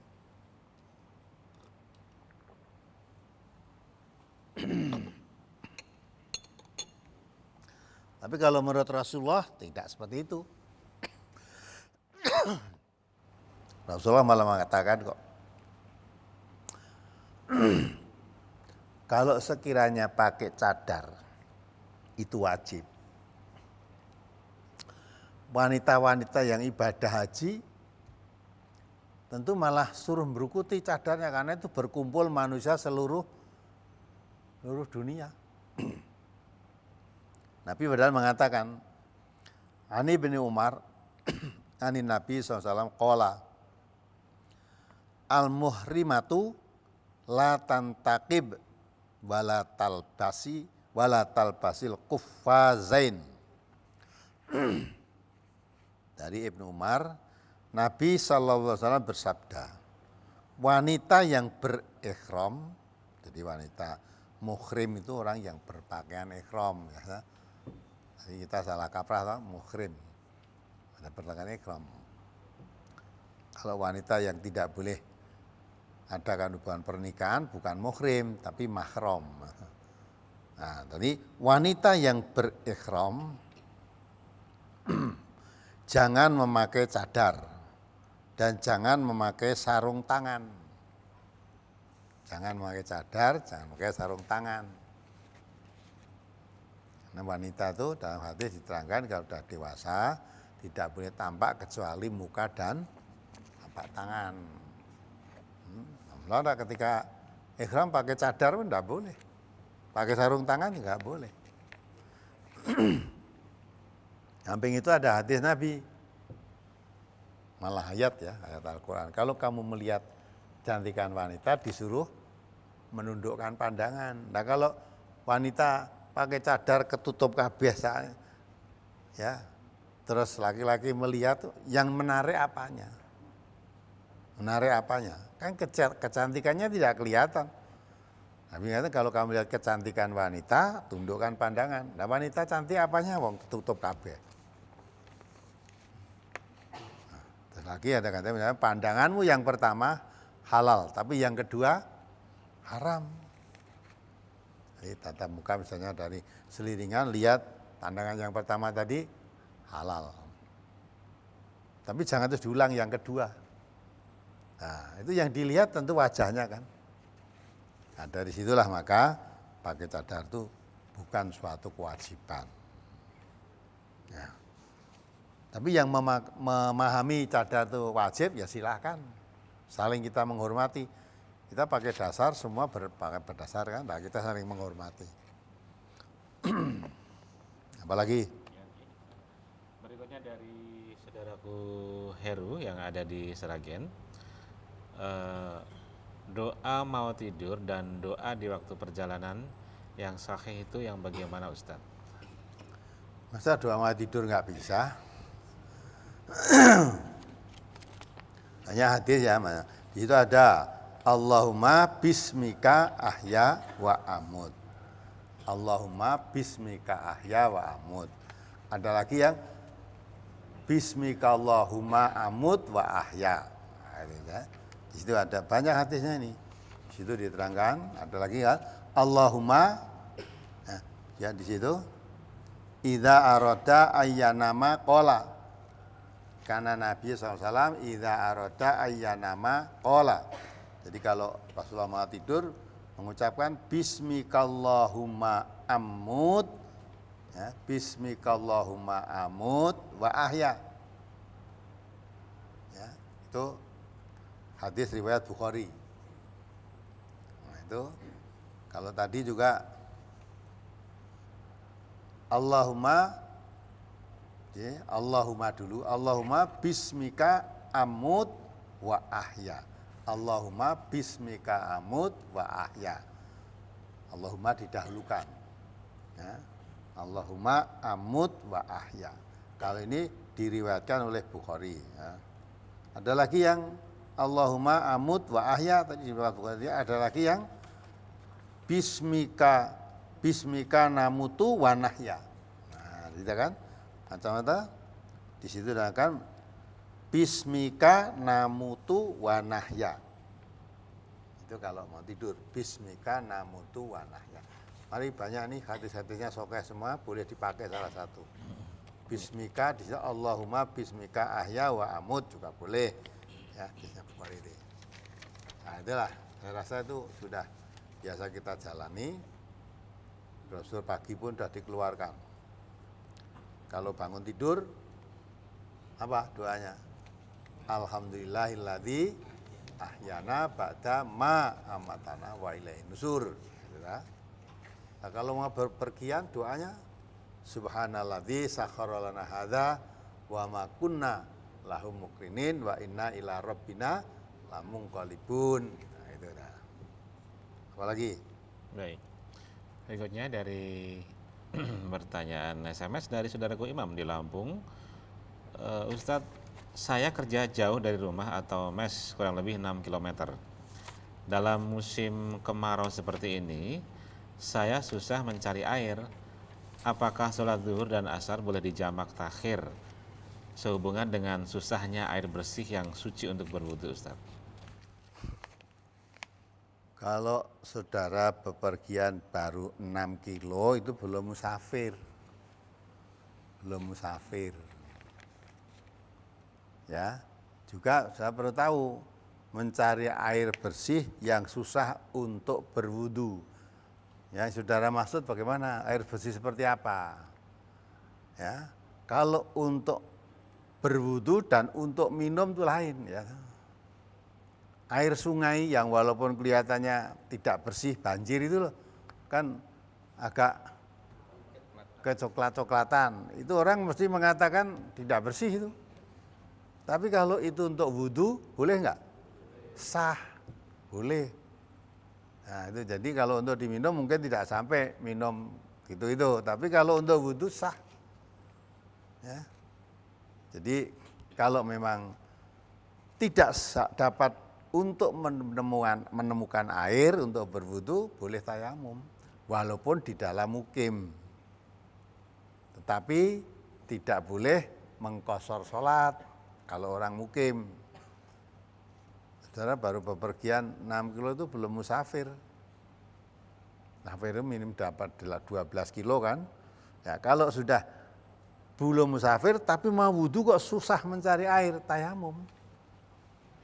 Tapi kalau menurut Rasulullah tidak seperti itu. Rasulullah malah mengatakan kok, kalau sekiranya pakai cadar itu wajib. Wanita-wanita yang ibadah haji tentu malah suruh berukuti cadarnya karena itu berkumpul manusia seluruh dunia. Nabi padahal mengatakan, Ani bin Umar, Ani Nabi SAW, qala, al-muhrimatu la tantaqib wala talbasil kuffazain. Dari Ibnu Umar, Nabi SAW bersabda, wanita yang berikhram, jadi wanita muhrim itu orang yang berpakaian ikhram, ya. Jadi kita salah kaprah, muhrim, ada perkataan ikhram. Kalau wanita yang tidak boleh adakan hubungan pernikahan bukan muhrim tapi mahram. Nah, jadi wanita yang berikhram jangan memakai cadar dan jangan memakai sarung tangan. Jangan memakai cadar, jangan memakai sarung tangan. Karena wanita itu dalam hadis diterangkan kalau sudah dewasa tidak boleh tampak kecuali muka dan telapak tangan. Nah, ketika ihram pakai cadar pun tidak boleh, pakai sarung tangan juga boleh. Samping itu ada hadis Nabi, malah ayat ya, ayat Al-Quran. Kalau kamu melihat kecantikan wanita disuruh menundukkan pandangan. Nah kalau wanita pakai cadar ketutup kabeh ya, terus laki-laki melihat yang menarik apanya? Menarik apanya? Kan kecantikannya tidak kelihatan. Tapi kalau kamu lihat kecantikan wanita, tundukkan pandangan. Nah wanita cantik apanya? Wong tutup kabeh. Nah, terus lagi ada kata misalnya pandanganmu yang pertama halal, tapi yang kedua haram. Jadi tatap muka misalnya dari seliringan lihat pandangan yang pertama tadi halal. Tapi jangan terus diulang yang kedua. Nah, itu yang dilihat tentu wajahnya kan. Nah, dari situlah maka pakai cadar itu bukan suatu kewajiban. Ya. Tapi yang memahami cadar itu wajib ya silakan. Saling kita menghormati. Kita pakai dasar semua pakai berdasar kan. Nah, kita saling menghormati. Apalagi? Berikutnya dari saudaraku Heru yang ada di Seragen. Doa mau tidur dan doa di waktu perjalanan yang sahih itu yang bagaimana Ustaz? Masa doa mau tidur nggak bisa? Hanya hadis ya, di situ ada Allahumma bismika ahya wa amut. Allahumma bismika ahya wa amut. Ada lagi yang bismika Allahumma amut wa ahya. Di situ ada banyak hadisnya ini. Di situ diterangkan, ada lagi kan Allahumma ya di situ idza arada ayyanama qala. Karena Nabi SAW idza arada ayyanama qala. Jadi kalau Rasulullah mau tidur mengucapkan bismikallahumma amut ya, bismikallahumma amut wa ahya. Ya, itu hadis riwayat Bukhari. Nah, itu kalau tadi juga Allahumma ya, Allahumma dulu, Allahumma bismika amut wa ahya. Allahumma bismika amut wa ahya. Allahumma didahulukan. Ya. Allahumma amut wa ahya. Kalau ini diriwayatkan oleh Bukhari. Ya. Ada lagi yang Allahumma amut wa ahya tadi diriwayatkan Bukhari. Ada lagi yang bismika namutu wa nahya. Nah, gitu kan? Macam-macam. Di situ kan bismika namutu wa nahya. Itu kalau mau tidur, bismika namutu wa nahya. Mari banyak nih hadis-hadisnya sokeh semua, boleh dipakai salah satu. Bismika, di situ Allahumma bismika ahya wa amut juga boleh. Ya, hadisnya Bukhari ini. Nah, itulah, saya rasa itu sudah biasa kita jalani. Brosur pagi pun sudah dikeluarkan. Kalau bangun tidur, apa doanya? Alhamdulillahilladzi ahyana ba'da ma amatana wa ilaihin nusur. Nah, kalau mau berpergian doanya subhanalladzi sakhkhara lana hadza wa ma kunna lahu muqrinin wa inna ila rabbina lamunqalibun. Nah, itu dah. Apalagi? Baik. Berikutnya dari pertanyaan SMS dari saudaraku Imam di Lampung. Ustadz, saya kerja jauh dari rumah atau mes kurang lebih 6 km. Dalam musim kemarau seperti ini, saya susah mencari air. Apakah sholat zuhur dan asar boleh dijamak takhir sehubungan dengan susahnya air bersih yang suci untuk berwudu, Ustaz? Kalau saudara bepergian baru 6 kilo itu belum musafir. Belum musafir. Ya. Juga saya perlu tahu mencari air bersih yang susah untuk berwudu. Ya, saudara maksud bagaimana? Air bersih seperti apa? Ya, kalau untuk berwudu dan untuk minum itu lain. Ya. Air sungai yang walaupun kelihatannya tidak bersih, banjir itu loh, kan agak kecoklat-coklatan. Itu orang mesti mengatakan tidak bersih itu. Tapi kalau itu untuk wudu, boleh nggak? Sah, boleh. Nah itu jadi kalau untuk diminum mungkin tidak sampai minum gitu-itu. Tapi kalau untuk wudu sah. Ya. Jadi kalau memang tidak dapat untuk menemukan air untuk berwudu, boleh tayamum. Walaupun di dalam mukim. Tetapi tidak boleh mengqashar sholat kalau orang mukim. Saudara baru bepergian 6 kilo itu belum musafir. Musafir itu minim dapat 12 kilo kan. Ya, kalau sudah belum musafir tapi mau wudhu kok susah mencari air, tayamum.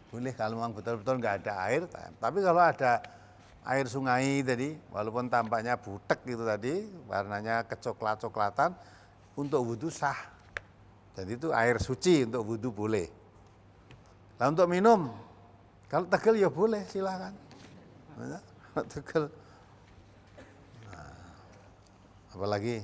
Boleh kalau memang betul-betul nggak ada air. Tapi kalau ada air sungai tadi, walaupun tampaknya butek gitu tadi, warnanya kecoklat-coklatan, untuk wudhu sah. Jadi itu air suci untuk wudhu boleh. Nah untuk minum, kalau tegel ya boleh, silakan. Tegel. Nah, apalagi?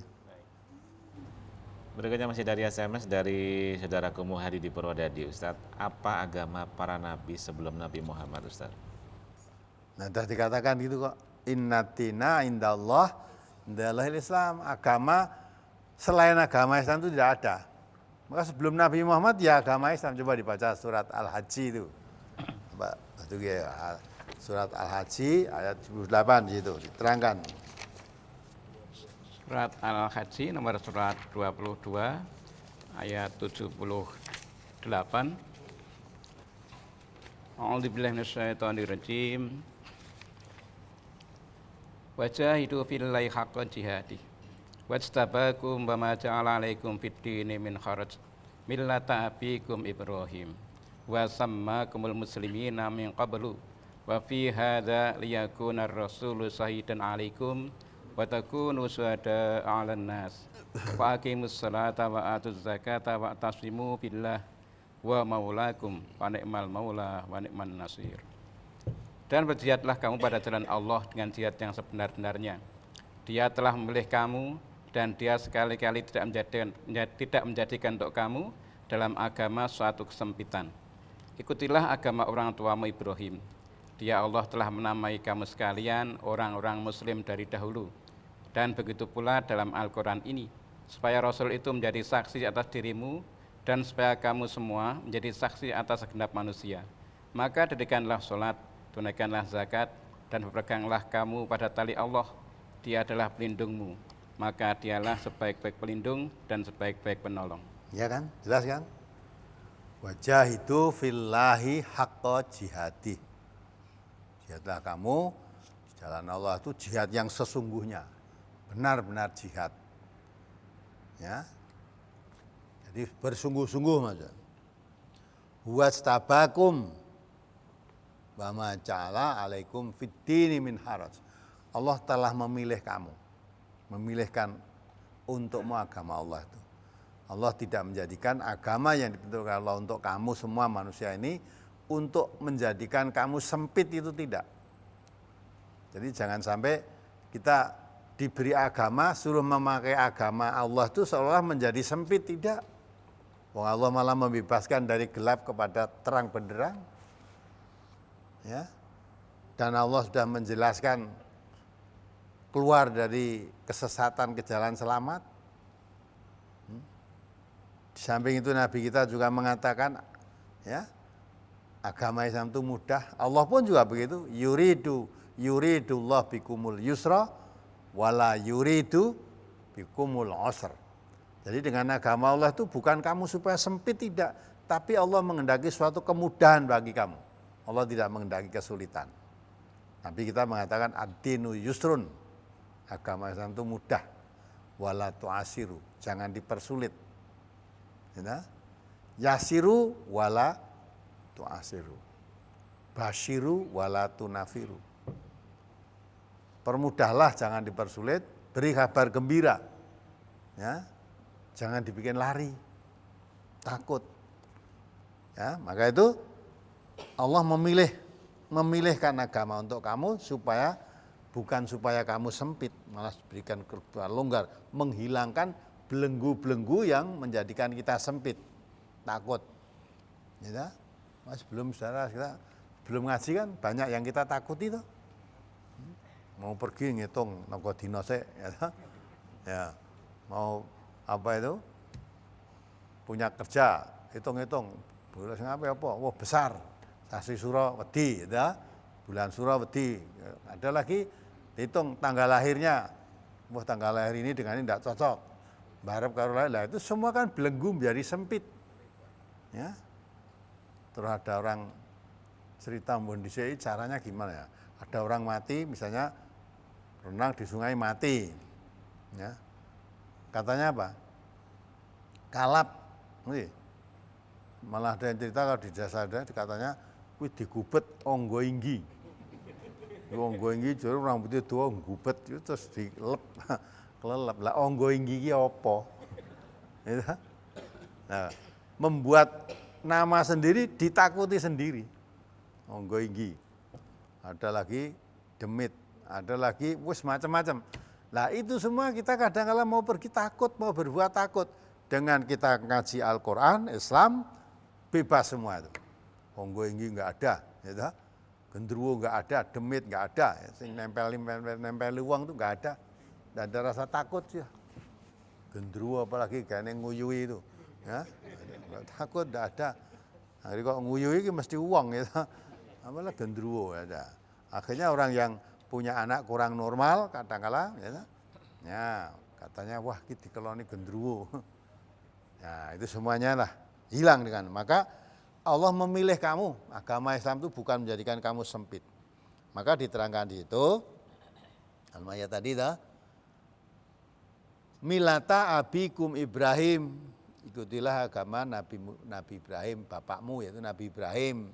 Berikutnya masih dari SMS dari saudara Kumuhadi di Purwodadi, Ustadz. Apa agama para nabi sebelum Nabi Muhammad, Ustadz? Nah, sudah dikatakan gitu kok. Innatina indallah indallahil Islam. Agama selain agama Islam itu tidak ada. Maka sebelum Nabi Muhammad ya agama Islam. Coba dibaca surat Al-Haji itu. Itu ya, surat Al-Haji ayat 78 di situ diterangkan. Surat Al-Haji nomor surat 22 ayat 78. A'udzubillahi minasyaitonirrajim. Wajahidu fillahi haqqa jihadih. Wajtabakum wa ma ja'ala 'alaikum fid-dini min kharaj. Millata abikum Ibrahim. Wa sammakumul muslimina min qablu. Wa fi hadza liyakuna ar-rasulu shahidan 'alaikum. Wa takunu syuhada 'alan nas. Wa aqimus salata wa atuz zakata wa taslimu billah wa maulakum wa ni'mal maula wa ni'man nasir. Dan berjihadlah kamu pada jalan Allah dengan jihad yang sebenar-benarnya. Dia telah memilih kamu dan dia sekali-kali tidak menjadikan untuk kamu dalam agama suatu kesempitan. Ikutilah agama orang tuamu Ibrahim. Dia Allah telah menamai kamu sekalian orang-orang muslim dari dahulu. Dan begitu pula dalam Al-Quran ini, supaya Rasul itu menjadi saksi atas dirimu, dan supaya kamu semua menjadi saksi atas segenap manusia. Maka dirikanlah sholat, tunaikanlah zakat, dan berpeganglah kamu pada tali Allah. Dia adalah pelindungmu, maka dialah sebaik-baik pelindung dan sebaik-baik penolong. Ya kan, jelas kan? Wajahidu fillahi haqqa jihadih. Jihadlah kamu di jalan Allah itu jihad yang sesungguhnya. Benar-benar jihad. Ya. Jadi bersungguh-sungguh maksudnya. Wastabakum wa ma ja'ala 'alaikum fid-dini min haraj. Allah telah memilih kamu. Memilihkan untukmu agama Allah itu. Allah tidak menjadikan agama yang ditentukan Allah untuk kamu semua manusia ini untuk menjadikan kamu sempit, itu tidak. Jadi jangan sampai kita diberi agama, suruh memakai agama Allah itu seolah menjadi sempit, tidak. Wong Allah malah membebaskan dari gelap kepada terang benderang. Ya. Dan Allah sudah menjelaskan keluar dari kesesatan ke jalan selamat. Di samping itu Nabi kita juga mengatakan, ya, agama Islam itu mudah. Allah pun juga begitu. Yuridullah bikumul yusra wala yuridu bikumul usr. Jadi dengan agama Allah itu bukan kamu supaya sempit, tidak, tapi Allah menghendaki suatu kemudahan bagi kamu. Allah tidak menghendaki kesulitan. Nabi kita mengatakan ad-dinu yusrun. Agama Islam itu mudah. Wala tu'asiru, jangan dipersulit. Ya? Yasiru wala tu'asiru. Basyiru wala tunafiru. Permudahlah, jangan dipersulit, beri kabar gembira. Ya. Jangan dibikin lari, takut. Ya, maka itu Allah memilihkan agama untuk kamu bukan supaya kamu sempit, malah berikan keluar longgar, menghilangkan belenggu-belenggu yang menjadikan kita sempit, takut. Ya, mas saudara kita belum ngaji kan banyak yang kita takuti tuh. Mau pergi ngitung nogo dino sik, ya. Mau apa itu? Punya kerja, hitung-hitung. Bulan apa? Wah besar. Sasi sura wedi, ya. Bulan sura wedi. Ada lagi hitung tanggal lahirnya. Wah tanggal lahir ini dengan ini tidak cocok. Barep karo lain. Lah itu semua kan belenggu menjadi sempit. Ya. Terus ada orang cerita mbon dhisik caranya gimana ya? Ada orang mati misalnya renang di sungai mati. Ya. Katanya apa? Kalap. Malah ada yang cerita kalau di desa ada katanya kuwi digubet onggo inggi. Onggo inggi jare orang putih tua gubet itu terus dilep kelelep. Lah onggo inggi iki apa? Nah, membuat nama sendiri ditakuti sendiri. Onggo inggi. Ada lagi demit, ada lagi wis macam-macam. Lah itu semua kita kadang-kala mau pergi takut, mau berbuat takut. Dengan kita ngaji Al-Quran, Islam, bebas semua itu. Onggo inggi enggak ada, ya. Gendruwo enggak ada, demit enggak ada, sing nempeli uang itu enggak ada. Enggak ada rasa takut sih. Gendruwo apalagi gane nguyui itu, ya. Takut enggak ada. Hari kok nguyui iki mesti uang ya. Apalah gendruwo ada. Akhirnya orang yang punya anak kurang normal kadang-kala ya katanya wah iki dikeloni gendruwo. Nah, itu semuanya lah hilang dengan. Maka Allah memilih kamu, agama Islam itu bukan menjadikan kamu sempit. Maka diterangkan di situ ayat tadi dah. Milata abikum Ibrahim, ikutilah agama Nabi Ibrahim, bapakmu yaitu Nabi Ibrahim.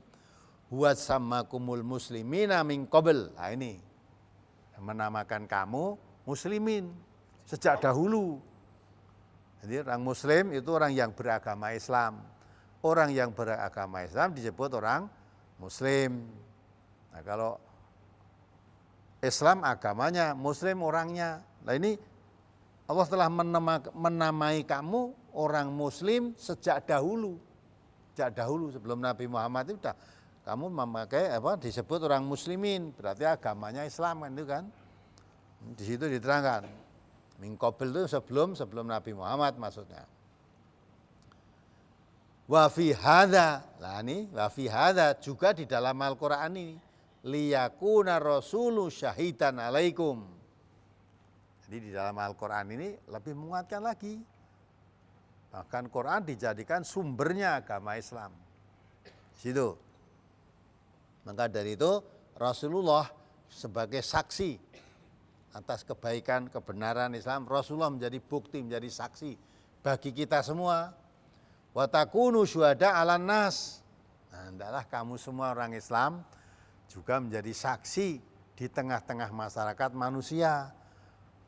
Huwa sammakumul muslimina min qabl. Nah ini menamakan kamu muslimin sejak dahulu. Jadi orang muslim itu orang yang beragama Islam. Orang yang beragama Islam disebut orang muslim. Nah kalau Islam agamanya, muslim orangnya. Nah ini Allah telah menamai kamu orang muslim sejak dahulu. Sejak dahulu sebelum Nabi Muhammad itu sudah kamu memakai disebut orang muslimin, berarti agamanya Islam kan itu kan. Di situ diterangkan. Min qabl itu sebelum Nabi Muhammad maksudnya. Wa fi hadza, lah ini wa fi hadza juga di dalam Al-Qur'an ini liyakuna rasulu syahidan alaikum. Jadi di dalam Al-Qur'an ini lebih menguatkan lagi. Bahkan Quran dijadikan sumbernya agama Islam. Situ. Maka dari itu Rasulullah sebagai saksi atas kebaikan, kebenaran Islam, Rasulullah menjadi bukti, menjadi saksi bagi kita semua. Wa takunu syuhada 'alan nas. Nah, hendaklah kamu semua orang Islam juga menjadi saksi di tengah-tengah masyarakat manusia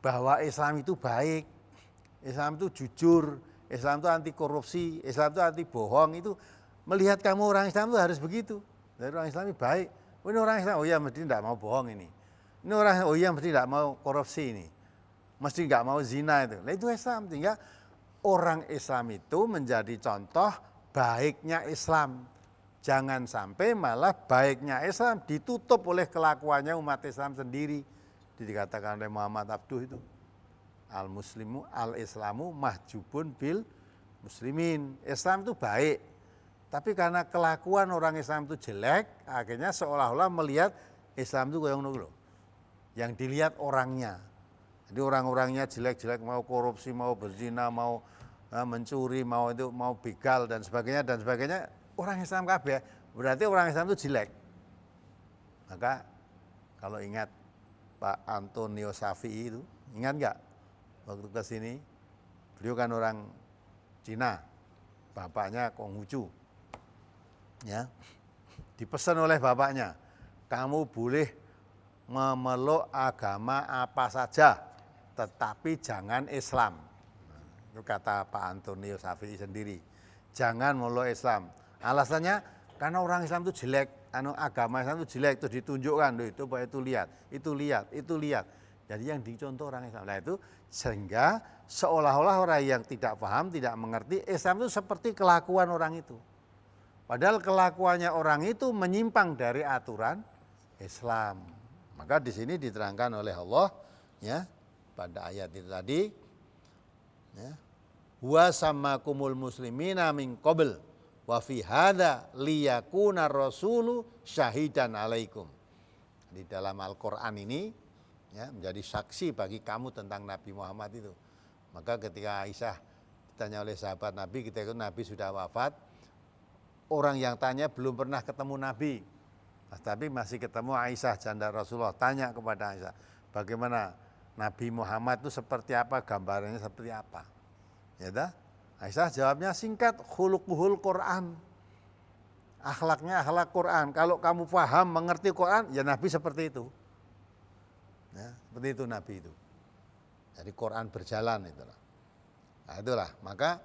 bahwa Islam itu baik, Islam itu jujur, Islam itu anti korupsi, Islam itu anti bohong. Itu melihat kamu orang Islam itu harus begitu. Dari orang Islam itu baik. Ini orang Islam, oh iya mesti tidak mau bohong ini. Ini orang, oh iya mesti tidak mau korupsi ini. Mesti nggak mau zina itu. Nah itu Islam. Sehingga orang Islam itu menjadi contoh baiknya Islam. Jangan sampai malah baiknya Islam ditutup oleh kelakuannya umat Islam sendiri. Dikatakan oleh Muhammad Abduh itu. Al-Muslimu, al-Islamu mahjubun bil muslimin. Islam itu baik. Tapi karena kelakuan orang Islam itu jelek, akhirnya seolah-olah melihat Islam itu kayak ngono. Yang dilihat orangnya. Jadi orang-orangnya jelek-jelek, mau korupsi, mau berzina, mau mencuri, mau begal dan sebagainya. Orang Islam kabeh, berarti orang Islam itu jelek. Maka kalau ingat Pak Antonio Safi'i itu, ingat enggak? Waktu ke sini, beliau kan orang Cina, bapaknya Konghucu. Ya. dipesan oleh bapaknya, kamu boleh memeluk agama apa saja, tetapi jangan Islam. Itu kata Pak Antonio Syafi'i sendiri. Jangan memeluk Islam. Alasannya karena orang Islam itu jelek, agama Islam itu jelek, itu ditunjukkan, itu lihat, itu lihat. Jadi yang dicontoh orang Islam. Nah itu sehingga seolah-olah orang yang tidak paham, tidak mengerti, Islam itu seperti kelakuan orang itu. Padahal kelakuannya orang itu menyimpang dari aturan Islam. Maka di sini diterangkan oleh Allah ya pada ayat itu tadi ya. Wa samakumul muslimina min qabl wa fi hadza liyakuna rasulu syahidan alaikum. Di dalam Al-Qur'an ini ya menjadi saksi bagi kamu tentang Nabi Muhammad itu. Maka ketika Aisyah ditanya oleh sahabat Nabi, ketika itu Nabi sudah wafat, orang yang tanya belum pernah ketemu Nabi, tapi masih ketemu Aisyah janda Rasulullah. Tanya kepada Aisyah, bagaimana Nabi Muhammad itu seperti apa, gambarannya seperti apa? Ya dah, Aisyah jawabnya singkat, khuluquhul Quran. Akhlaknya akhlak Quran. Kalau kamu paham, mengerti Quran, ya Nabi seperti itu. Ya, seperti itu Nabi itu. Jadi Quran berjalan itulah. Nah itulah, maka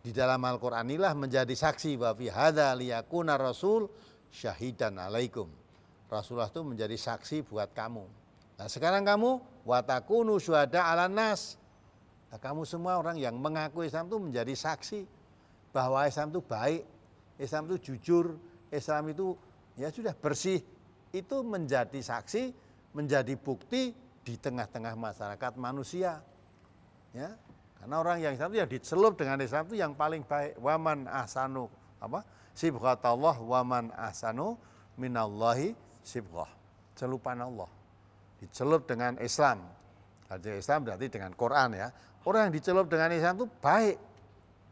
di dalam Al-Quran inilah menjadi saksi bahwa fi hadza liyakuna rasul syahidan alaikum. Rasulullah itu menjadi saksi buat kamu. Nah sekarang kamu watakunu syuhada 'alan nas. Nah, kamu semua orang yang mengaku Islam itu menjadi saksi bahwa Islam itu baik, Islam itu jujur, Islam itu ya sudah bersih. Itu menjadi saksi, menjadi bukti di tengah-tengah masyarakat manusia. Ya. Karena orang yang Islam itu yang dicelup dengan Islam itu yang paling baik. Waman ahsanu sibghatallah waman ahsanu minallahi sibghah. Celupan Allah. Dicelup dengan Islam. Kalau Islam berarti dengan Quran ya. Orang yang dicelup dengan Islam itu baik.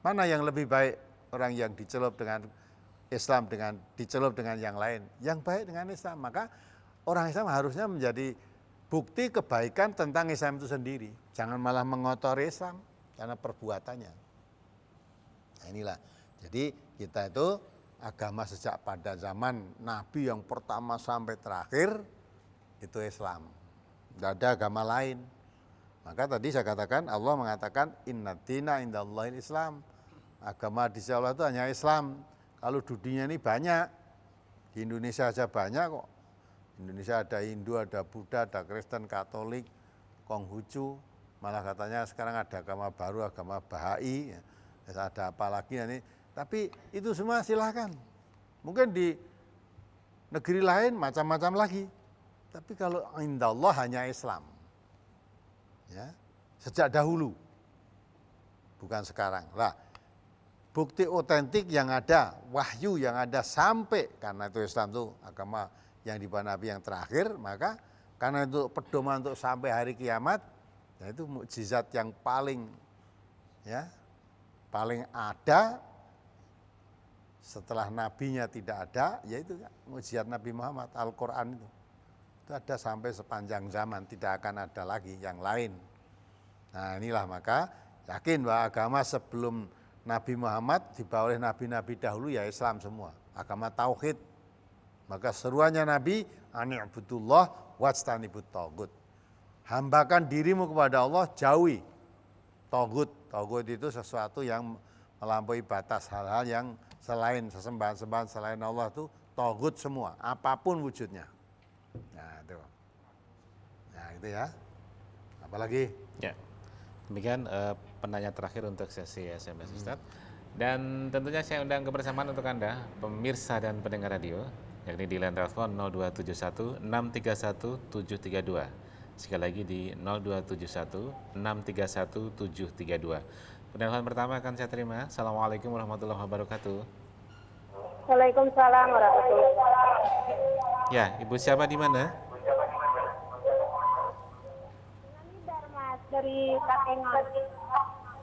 Mana yang lebih baik? Orang yang dicelup dengan Islam dengan dicelup dengan yang lain. Yang baik dengan Islam. Maka orang Islam harusnya menjadi bukti kebaikan tentang Islam itu sendiri. Jangan malah mengotori Islam karena perbuatannya. Nah inilah, jadi kita itu agama sejak pada zaman Nabi yang pertama sampai terakhir itu Islam. Tidak ada agama lain. Maka tadi saya katakan Allah mengatakan inna dina indallahil Islam. Agama di sisi Allah itu hanya Islam. Kalau di dunia ini banyak, di Indonesia saja banyak kok. Indonesia ada Hindu, ada Buddha, ada Kristen, Katolik, Konghucu. Malah katanya sekarang ada agama baru, agama Bahai, ya. Ada apa lagi nanti. Tapi itu semua silakan. Mungkin di negeri lain macam-macam lagi. Tapi kalau indallah hanya Islam. Ya, sejak dahulu. Bukan sekarang. Lah, bukti otentik yang ada, wahyu yang ada sampai, karena itu Islam itu agama yang dibawa Nabi yang terakhir, maka karena itu pedoman untuk sampai hari kiamat, ya itu mukjizat yang paling ada setelah nabinya tidak ada, yaitu mukjizat Nabi Muhammad, Al-Quran itu. Itu ada sampai sepanjang zaman, tidak akan ada lagi yang lain. Nah inilah maka yakin bahwa agama sebelum Nabi Muhammad dibawa oleh nabi-nabi dahulu ya Islam semua, agama tauhid. Maka seruannya Nabi, ani'budullah wajtanibut taghut. Hambakan dirimu kepada Allah, jauhi taghut. Taghut itu sesuatu yang melampaui batas, hal-hal yang selain sesembahan-sembahan selain Allah itu taghut semua, apapun wujudnya. Nah itu. Nah itu ya. Apalagi? Ya. Demikian penanya terakhir untuk sesi SMS Ustaz. Dan tentunya saya undang kebersamaan untuk Anda, pemirsa dan pendengar radio, yakni di line telepon 0271 631 732. Sekali lagi di 0271 631 732. Penelpon pertama akan saya terima. Assalamualaikum warahmatullahi wabarakatuh. Waalaikumsalam warahmatullahi wabarakatuh. Ya, Ibu siapa di mana? Mas dari Takengon.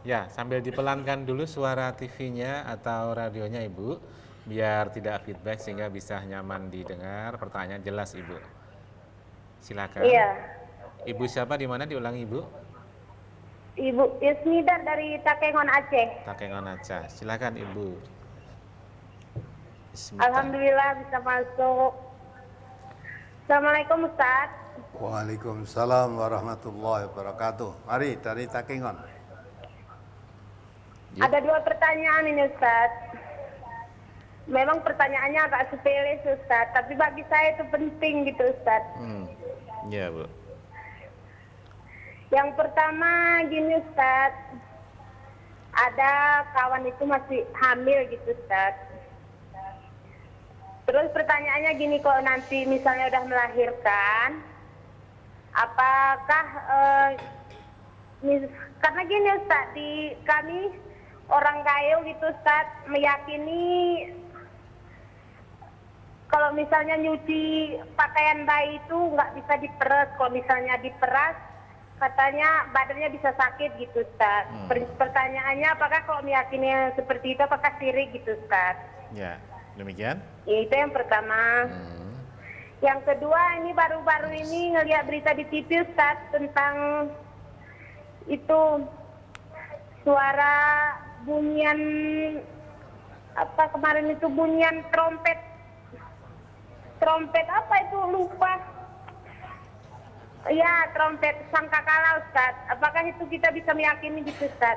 Ya, sambil dipelankan dulu suara TV-nya atau radionya Ibu, biar tidak feedback sehingga bisa nyaman didengar. Pertanyaan jelas Ibu. Silakan. Iya. Ibu siapa di mana diulangi Ibu? Ibu Ismidar dari Takengon Aceh. Takengon Aceh. Silakan Ibu. Bismillah. Alhamdulillah bisa masuk. Assalamualaikum Ustaz. Waalaikumsalam warahmatullahi wabarakatuh. Mari dari Takengon. Ya. Ada 2 pertanyaan ini Ustaz. Memang pertanyaannya agak sepele sih, Ustaz, tapi bagi saya itu penting gitu Ustaz. Ya, Bu. Yang pertama gini Ustaz, ada kawan itu masih hamil gitu Ustaz. Terus pertanyaannya gini, kalau nanti misalnya udah melahirkan, apakah karena gini Ustaz, di kami orang Gayo gitu Ustaz meyakini kalau misalnya nyuci pakaian bayi itu nggak bisa diperas. Kalau misalnya diperas, katanya badannya bisa sakit gitu Ustaz. Pertanyaannya, apakah kalau meyakini seperti itu, apakah syirik gitu Ustaz? Ya, demikian. Ya, itu yang pertama. Yang kedua, ini baru-baru ini ngelihat berita di TV Ustaz tentang itu suara bunyian apa kemarin itu, bunyian trompet apa itu, lupa. Ya, trompet sangkakala Ustaz. Apakah itu kita bisa meyakini gitu Ustaz?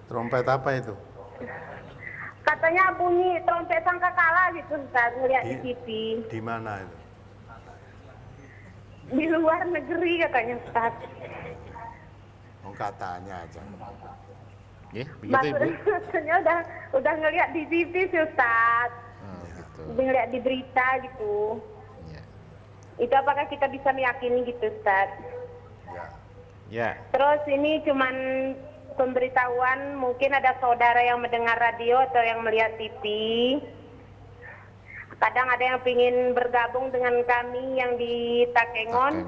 Trompet apa itu? Katanya bunyi trompet sangkakala gitu Ustaz, ngeliat di TV. Di mana itu? Di luar negeri katanya Ustaz. Oh, katanya aja. Ya, begitu Ibu. Maksudnya udah ngeliat di TV sih Ustaz. Gitu. Udah ngeliat di berita gitu. Ya. Itu apakah kita bisa meyakini gitu Ustaz? Ya. Ya. Terus ini cuman pemberitahuan, mungkin ada saudara yang mendengar radio atau yang melihat TV. Kadang ada yang ingin bergabung dengan kami yang di Takengon,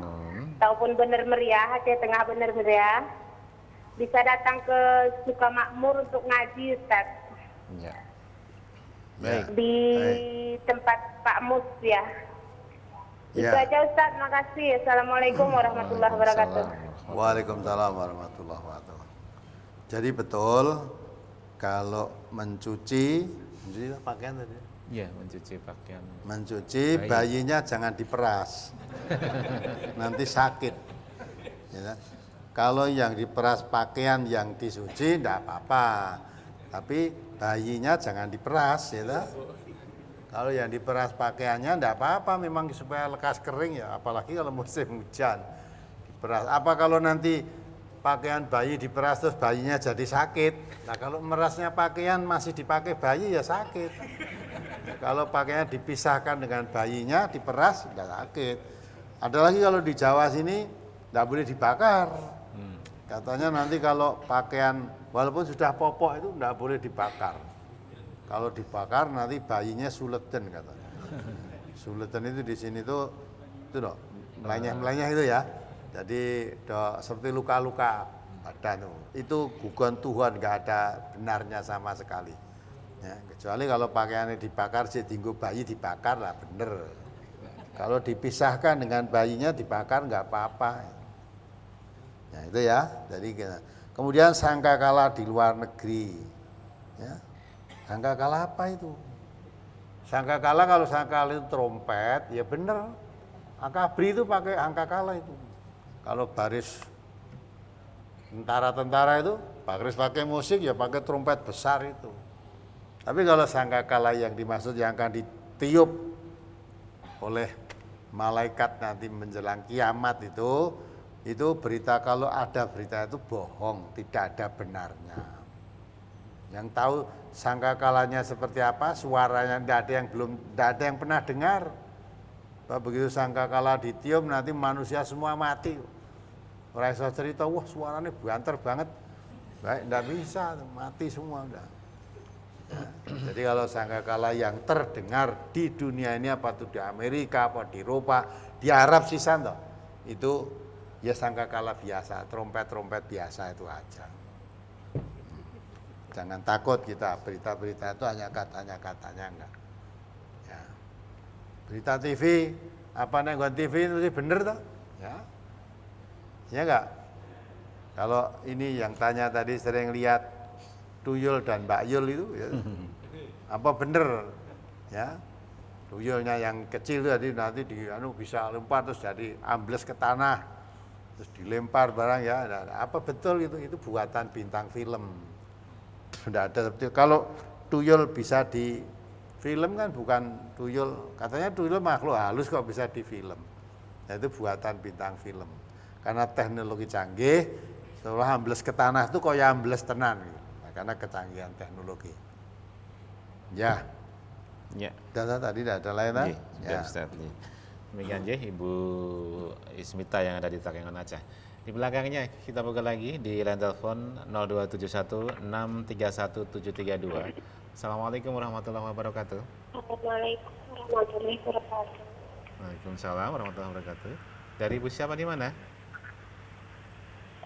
ataupun Bener Meriah, Aceh Tengah Bener Meriah. Bisa datang ke Sukamakmur untuk ngaji Ustaz. Ya. Baik. Di tempat Pak Mus ya. Itu Ya. aja Ustaz, makasih. Assalamualaikum warahmatullahi wabarakatuh. Waalaikumsalam warahmatullahi wabarakatuh. Jadi betul kalau mencuci pakaian tadi. Ya, mencuci pakaian. Mencuci bayinya jangan diperas. Nanti sakit. Ya kan? Kalau yang diperas pakaian yang disuci enggak apa-apa. Tapi bayinya jangan diperas ya kan? Kalau yang diperas pakaiannya enggak apa-apa, memang supaya lekas kering ya, apalagi kalau musim hujan. Diperas. Apa kalau nanti pakaian bayi diperas terus bayinya jadi sakit? Nah, kalau merasnya pakaian masih dipakai bayi ya sakit. Kalau pakaiannya dipisahkan dengan bayinya diperas enggak sakit. Ada lagi kalau di Jawa sini enggak boleh dibakar. Katanya nanti kalau pakaian walaupun sudah popok itu enggak boleh dibakar. Kalau dibakar nanti bayinya suleten katanya. Suleten itu di sini tuh itu loh, melenyeh-melenyeh itu ya. Jadi seperti luka-luka badan tuh. Itu gugon Tuhan, enggak ada benarnya sama sekali. Ya, kecuali kalau pakaiannya dibakar, tinggu bayi dibakar lah bener. Kalau dipisahkan dengan bayinya dibakar enggak apa-apa. Nah itu ya. Jadi kemudian sangkakala di luar negeri. Ya. Sangkakala apa itu? Sangkakala, kalau sangkakala itu trompet, ya bener. Akabri itu pakai angkakala itu. Kalau baris tentara-tentara itu, baris pakai musik ya pakai trompet besar itu. Tapi kalau sangkakala yang dimaksud yang akan ditiup oleh malaikat nanti menjelang kiamat itu berita, kalau ada berita itu bohong, tidak ada benarnya. Yang tahu sangkakalanya seperti apa, suaranya tidak ada yang pernah dengar. Begitu sangkakala ditiup nanti manusia semua mati. Orang iso cerita, wah suaranya banter banget. Baik, tidak bisa, mati semua udah. Ya, jadi kalau sangkakala yang terdengar di dunia ini, apa itu di Amerika, apa di Eropa, di Arab sisan toh, itu ya sangkakala biasa, trompet-trompet biasa itu aja. Jangan takut kita, berita-berita itu hanya katanya enggak. Ya. Berita TV, apa nih TV itu bener toh? Ya. Ya enggak? Kalau ini yang tanya tadi sering lihat Tuyul dan Mbak Yul itu ya. Apa bener ya? Tuyulnya yang kecil tadi nanti bisa lempar terus jadi ambles ke tanah, terus dilempar barang ya. Nah, apa betul itu buatan bintang film. Sudah ada seperti itu. Kalau tuyul bisa di film kan bukan tuyul, katanya tuyul makhluk halus kok bisa di film. Nah, itu buatan bintang film. Karena teknologi canggih, seolah ambles ke tanah itu kok ya ambles tenan gitu. Nah, karena kecanggihan teknologi. Ya. Ya. Data tadi tidak ada lain kan? Ya, Ustaz. Demikian aja Ibu Ismita yang ada di Takengon Aceh. Di belakangnya kita buka lagi di line telepon 0271631732. Assalamualaikum warahmatullahi wabarakatuh. Assalamualaikum warahmatullahi wabarakatuh. Waalaikumsalam warahmatullahi wabarakatuh. Dari Ibu siapa di mana?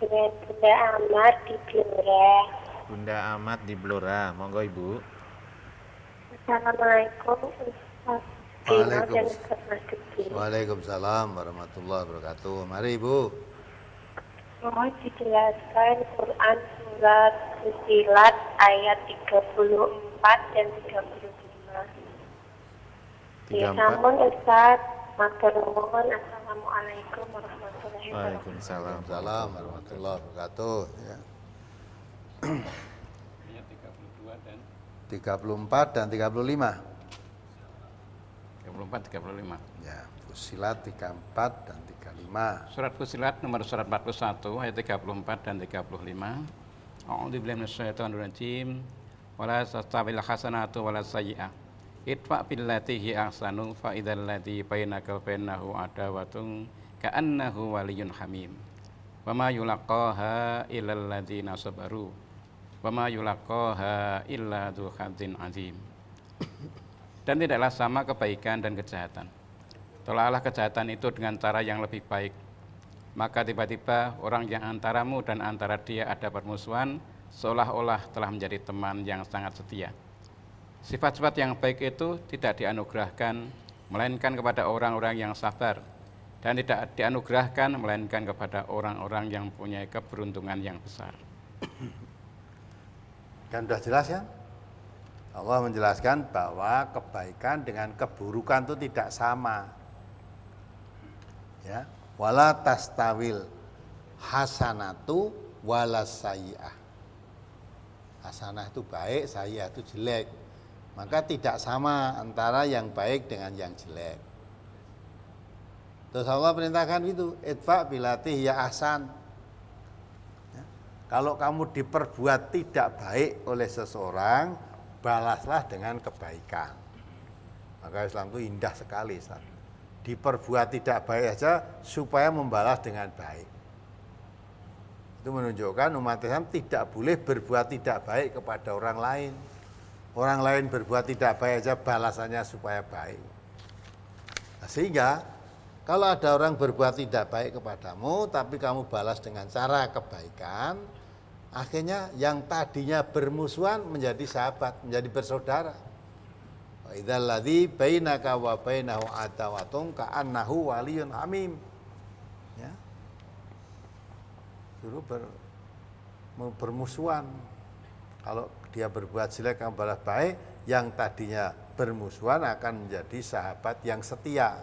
Dengan Bunda Ahmad di Blora. Bunda Ahmad di Blora. Monggo Ibu. Assalamualaikum Waalaikumsalam warahmatullahi wabarakatuh. Mari Ibu. Mohon dijelaskan Quran surat Fussilat ayat 34 dan 35. Ya, 34. namun Ustaz, matur nuwun. Assalamualaikum warahmatullahi wabarakatuh. Waalaikumsalam. Waalaikumsalam warahmatullahi wabarakatuh. Ya. Ayat 32 dan 34 dan 35. 34, 35. Ya, Fussilat 34 dan 35. Surat Fussilat nomor surat 41 ayat 34 dan 35. A'udzubillahi minasyaitonirrajim. Wala tastawil hasanatu wala sayyi'ah. Idfa billati hi ahsanu fa idzal ladzi bainaka wa bainahu adawatun ka'annahu waliyyun hamim. Wa ma yulaqaha illal ladzina sabaru. Wa ma yulaqaha illa dzu hadzin azim. Dan tidaklah sama kebaikan dan kejahatan. Tolaklah kejahatan itu dengan cara yang lebih baik. Maka tiba-tiba orang yang antaramu dan antara dia ada permusuhan, seolah-olah telah menjadi teman yang sangat setia. Sifat-sifat yang baik itu tidak dianugerahkan, melainkan kepada orang-orang yang sabar. Dan tidak dianugerahkan, melainkan kepada orang-orang yang mempunyai keberuntungan yang besar. Kan sudah jelas ya? Allah menjelaskan bahwa kebaikan dengan keburukan itu tidak sama. Ya, wala tastawil hasanatu wala sayyi'ah. Hasanah itu baik, sayyi'ah itu jelek. Maka tidak sama antara yang baik dengan yang jelek. Terus Allah perintahkan itu, idfa bilati ya ahsan. Ya, kalau kamu diperbuat tidak baik oleh seseorang, balaslah dengan kebaikan. Maka Islam itu indah sekali, Islam. Diperbuat tidak baik saja supaya membalas dengan baik. Itu menunjukkan umat Islam tidak boleh berbuat tidak baik kepada orang lain. Orang lain berbuat tidak baik saja balasannya supaya baik. Nah, sehingga kalau ada orang berbuat tidak baik kepadamu tapi kamu balas dengan cara kebaikan, akhirnya yang tadinya bermusuhan menjadi sahabat, menjadi bersaudara. Wa idzal ladzi bainaka wa bainahu adawatun ka'annahu waliyyun hamim. Ya. Dulu bermusuhan. Kalau dia berbuat jelek kamu balas baik, yang tadinya bermusuhan akan menjadi sahabat yang setia.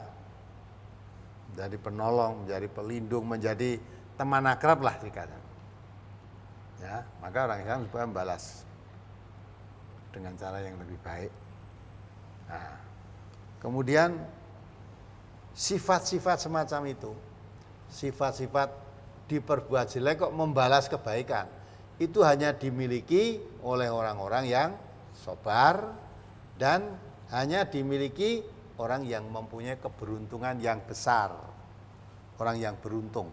Menjadi penolong, menjadi pelindung, menjadi teman akrab lah dikatakan. Ya, maka orang Islam supaya membalas dengan cara yang lebih baik. Nah, kemudian sifat-sifat semacam itu, sifat-sifat diperbuat jelek kok membalas kebaikan, itu hanya dimiliki oleh orang-orang yang sabar dan hanya dimiliki orang yang mempunyai keberuntungan yang besar, orang yang beruntung.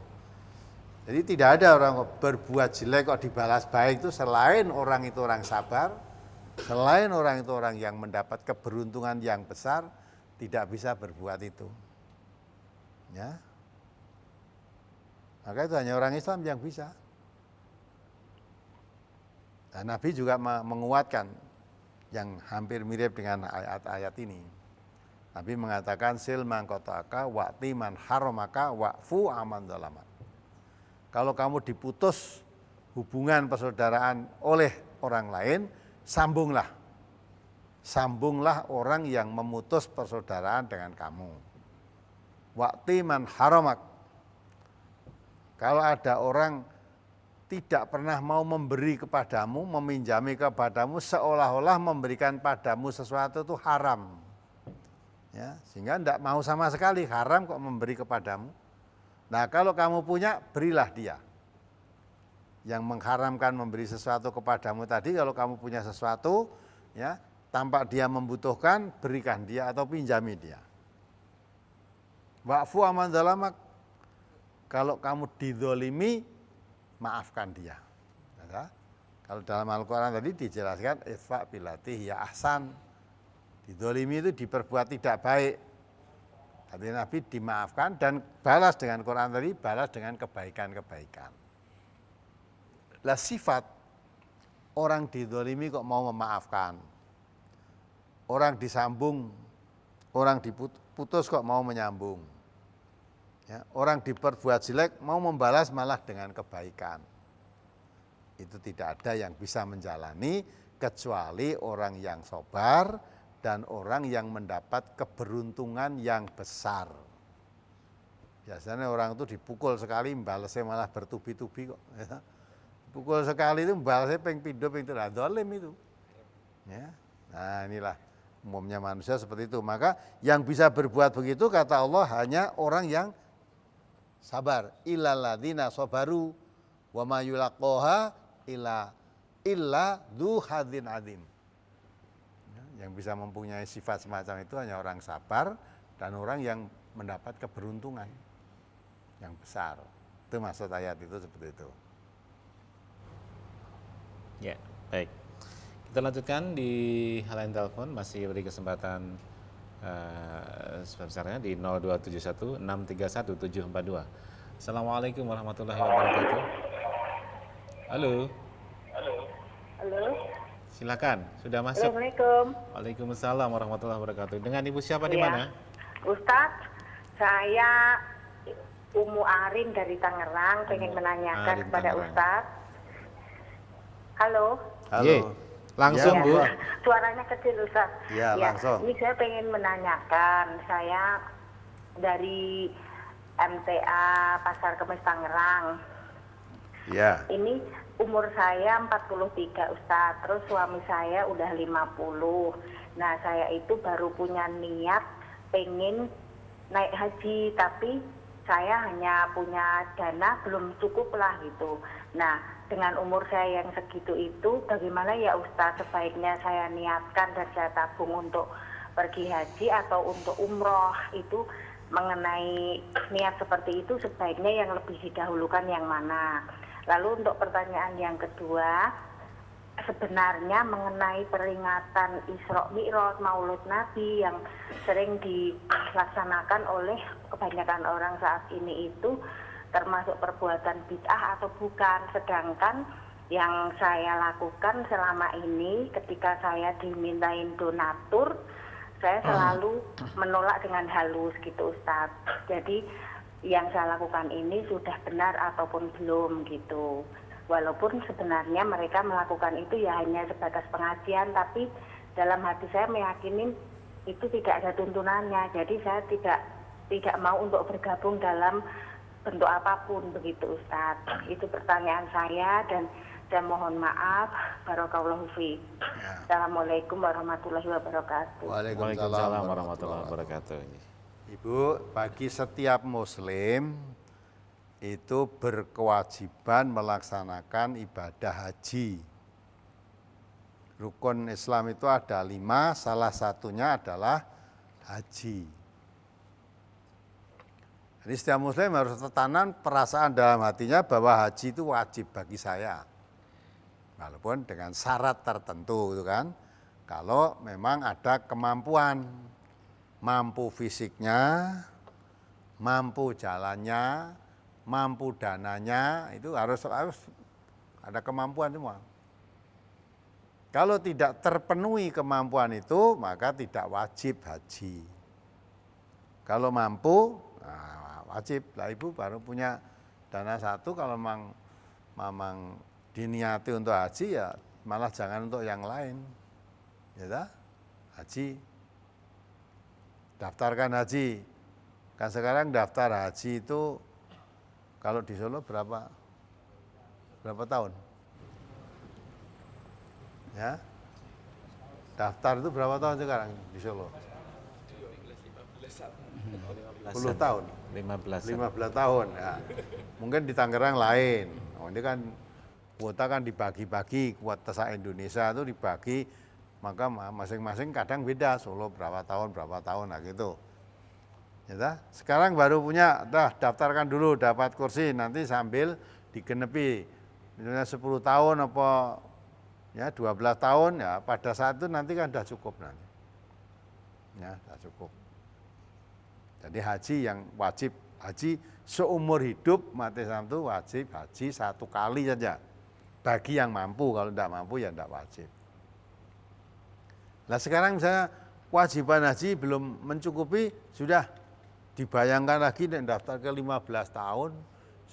Jadi tidak ada orang berbuat jelek kok dibalas baik itu selain orang itu orang sabar, selain orang itu orang yang mendapat keberuntungan yang besar, tidak bisa berbuat itu. Ya. Maka itu hanya orang Islam yang bisa. Dan Nabi juga menguatkan yang hampir mirip dengan ayat-ayat ini. Nabi mengatakan sil man qata'aka wa'ti man haramaka wa'fu aman dzalamak. Kalau kamu diputus hubungan persaudaraan oleh orang lain, sambunglah. sambunglah orang yang memutus persaudaraan dengan kamu. Wa'ti man haramak. Kalau ada orang tidak pernah mau memberi kepadamu, meminjami kepadamu, seolah-olah memberikan padamu sesuatu itu haram. Ya, sehingga tidak mau sama sekali, haram kok memberi kepadamu. Nah kalau kamu punya, berilah dia. Yang mengharamkan memberi sesuatu kepadamu tadi, kalau kamu punya sesuatu, ya tampak dia membutuhkan, berikan dia atau pinjami dia. Wa'fu aman dalamak. Kalau kamu dizolimi, maafkan dia. Ya, kalau dalam Al-Quran tadi dijelaskan, idfa bilati ya ahsan. Dizolimi itu diperbuat tidak baik. Tapi Nabi dimaafkan dan balas dengan Quran tadi, balas dengan kebaikan-kebaikan. Lah sifat orang dizolimi kok mau memaafkan. Orang disambung, orang diputus kok mau menyambung. Ya, orang diperbuat jelek mau membalas malah dengan kebaikan. Itu tidak ada yang bisa menjalani kecuali orang yang sabar dan orang yang mendapat keberuntungan yang besar. Biasanya orang itu dipukul sekali, membalasnya malah bertubi-tubi kok. Ya. Pukul sekali itu membalasnya ping-pindo, ping-tiga, dolim itu. Ya. Nah inilah umumnya manusia seperti itu. Maka yang bisa berbuat begitu kata Allah hanya orang yang sabar. Illal ladzina sabaru wa ma yulaqaha illa dzu hadzin adzim. Yang bisa mempunyai sifat semacam itu hanya orang sabar dan orang yang mendapat keberuntungan yang besar. Itu maksud ayat itu seperti itu. Ya, baik. Kita lanjutkan di halaman telepon, masih beri kesempatan sebesarnya di 0271 631 742. Assalamualaikum warahmatullahi wabarakatuh. Halo. Halo. Silakan, sudah masuk. Assalamualaikum. Waalaikumsalam warahmatullahi wabarakatuh. Dengan Ibu siapa di Iya. mana? Ustadz, saya Umu Arin dari Tangerang, pengen menanyakan Arin, kepada Tangerang. Ustadz. Halo. Ye, langsung Ya, Bu. Pak. Suaranya kecil Ustadz. Ya, langsung. Ini saya pengen menanyakan, saya dari MTA Pasar Kemis Tangerang. Ya. Ini umur saya 43 Ustadz, terus suami saya udah 50. Nah saya itu baru punya niat pengen naik haji, tapi saya hanya punya dana belum cukup lah gitu. Nah dengan umur saya yang segitu itu, bagaimana ya Ustadz sebaiknya saya niatkan dan saya tabung untuk pergi haji atau untuk umroh itu, mengenai niat seperti itu sebaiknya yang lebih didahulukan yang mana? Lalu untuk pertanyaan yang kedua, sebenarnya mengenai peringatan Isra Mi'raj Maulud Nabi yang sering dilaksanakan oleh kebanyakan orang saat ini itu termasuk perbuatan bid'ah atau bukan? Sedangkan yang saya lakukan selama ini ketika saya dimintain donatur, saya selalu menolak dengan halus gitu Ustadz. Jadi yang saya lakukan ini sudah benar ataupun belum gitu. Walaupun sebenarnya mereka melakukan itu ya hanya sebatas pengajian, tapi dalam hati saya meyakini itu tidak ada tuntunannya. Jadi saya tidak mau untuk bergabung dalam bentuk apapun begitu Ustadz. Itu pertanyaan saya dan saya mohon maaf. Barakallahu fiik. Assalamualaikum warahmatullahi wabarakatuh. Waalaikumsalam warahmatullahi wabarakatuh. Ibu, bagi setiap muslim itu berkewajiban melaksanakan ibadah haji. Rukun Islam itu ada 5, salah satunya adalah haji. Jadi setiap muslim harus tertanam perasaan dalam hatinya bahwa haji itu wajib bagi saya. Walaupun dengan syarat tertentu itu kan. Kalau memang ada kemampuan, mampu fisiknya, mampu jalannya, mampu dananya, itu harus ada kemampuan semua. Kalau tidak terpenuhi kemampuan itu, maka tidak wajib haji. Kalau mampu, nah wajib. Lah ibu baru punya dana 1, kalau memang diniati untuk haji ya malah jangan untuk yang lain. Ya tak? haji, daftarkan haji. Kan sekarang daftar haji itu kalau di Solo berapa tahun? Ya, daftar itu berapa tahun sekarang di Solo? 10 tahun. 15. 15 tahun. Ya. Mungkin di Tangerang lain. Oh, ini kan kuota kan dibagi-bagi, kuota se-Indonesia itu dibagi, maka masing-masing kadang beda. Solo berapa tahun, nah gitu. Ya, sekarang baru punya, daftarkan dulu, dapat kursi, nanti sambil digenepi. Misalnya 10 tahun apa ya 12 tahun, ya pada saat itu nanti kan sudah cukup nanti. Ya, sudah cukup. Jadi haji yang wajib, haji seumur hidup umat Islam itu wajib haji 1 kali saja. Bagi yang mampu, kalau tidak mampu ya tidak wajib. Nah sekarang misalnya kewajiban haji belum mencukupi, sudah dibayangkan lagi dan daftar ke 15 tahun,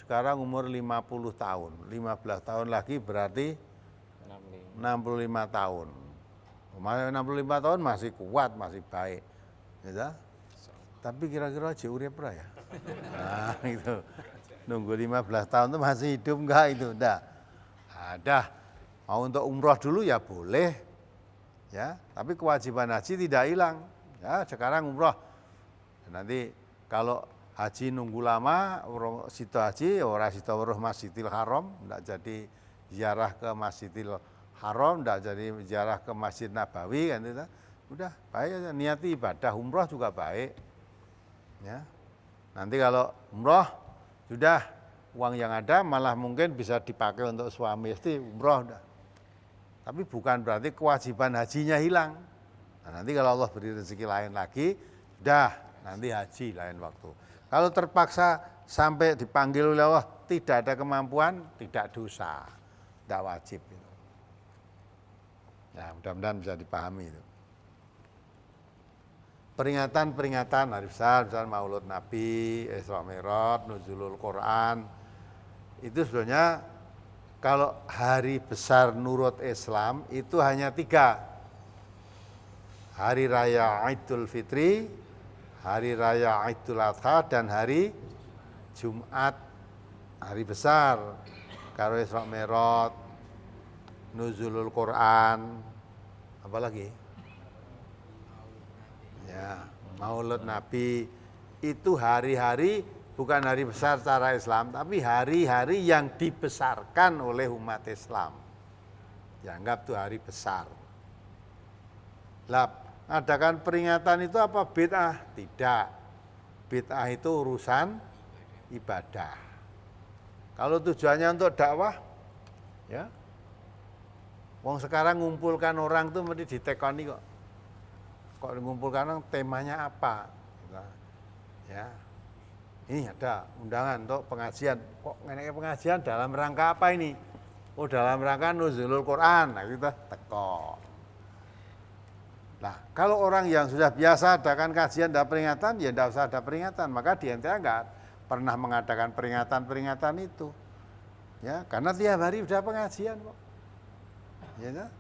sekarang umur 50 tahun. 15 tahun lagi berarti 65 tahun. 65 tahun masih kuat, masih baik. Ya, tapi kira-kira aja urip ora ya? Nah itu, nunggu 15 tahun itu masih hidup enggak itu? Enggak. Ada, mau untuk umroh dulu ya boleh, ya. Tapi kewajiban haji tidak hilang. Ya sekarang umroh. Nanti kalau haji nunggu lama, situ haji, orang situ weruh Masjidil Haram, enggak jadi ziarah ke Masjidil Haram, enggak jadi ziarah ke Masjid Nabawi kan itu. Udah baik aja, niati ibadah umroh juga baik. Ya. Nanti kalau umroh sudah uang yang ada malah mungkin bisa dipakai untuk suami istri umroh udah. Tapi bukan berarti kewajiban hajinya hilang. Nah, nanti kalau Allah beri rezeki lain lagi, sudah nanti haji lain waktu. Kalau terpaksa sampai dipanggil oleh Allah tidak ada kemampuan, tidak dosa, tidak wajib. Nah, mudah-mudahan bisa dipahami itu. Peringatan-peringatan hari besar, misalnya Maulud Nabi, Isra Mi'raj, Nuzulul Quran, itu sebenarnya kalau hari besar nurut Islam itu hanya 3. Hari Raya Idul Fitri, Hari Raya Idul Adha, dan hari Jumat, hari besar. Kalau Isra Mi'raj, Nuzulul Quran, apa lagi? Ya, Maulud Nabi, itu hari-hari bukan hari besar secara Islam, tapi hari-hari yang dibesarkan oleh umat Islam. Dianggap itu hari besar. Lah, adakan peringatan itu apa bid'ah? Tidak. Bid'ah itu urusan ibadah. Kalau tujuannya untuk dakwah, ya. Wong sekarang ngumpulkan orang tuh mesti ditekoni kok. Kok mengumpulkan orang, temanya apa? Ya, ini ada undangan untuk pengajian. Kok ngeneknya pengajian dalam rangka apa ini? Oh dalam rangka Nuzulul Quran. Nah kita teko. Nah kalau orang yang sudah biasa adakan kajian dan peringatan, ya tidak usah ada peringatan. Maka di NTA enggak pernah mengadakan peringatan-peringatan itu. Ya, karena tiap hari sudah pengajian kok. Ya,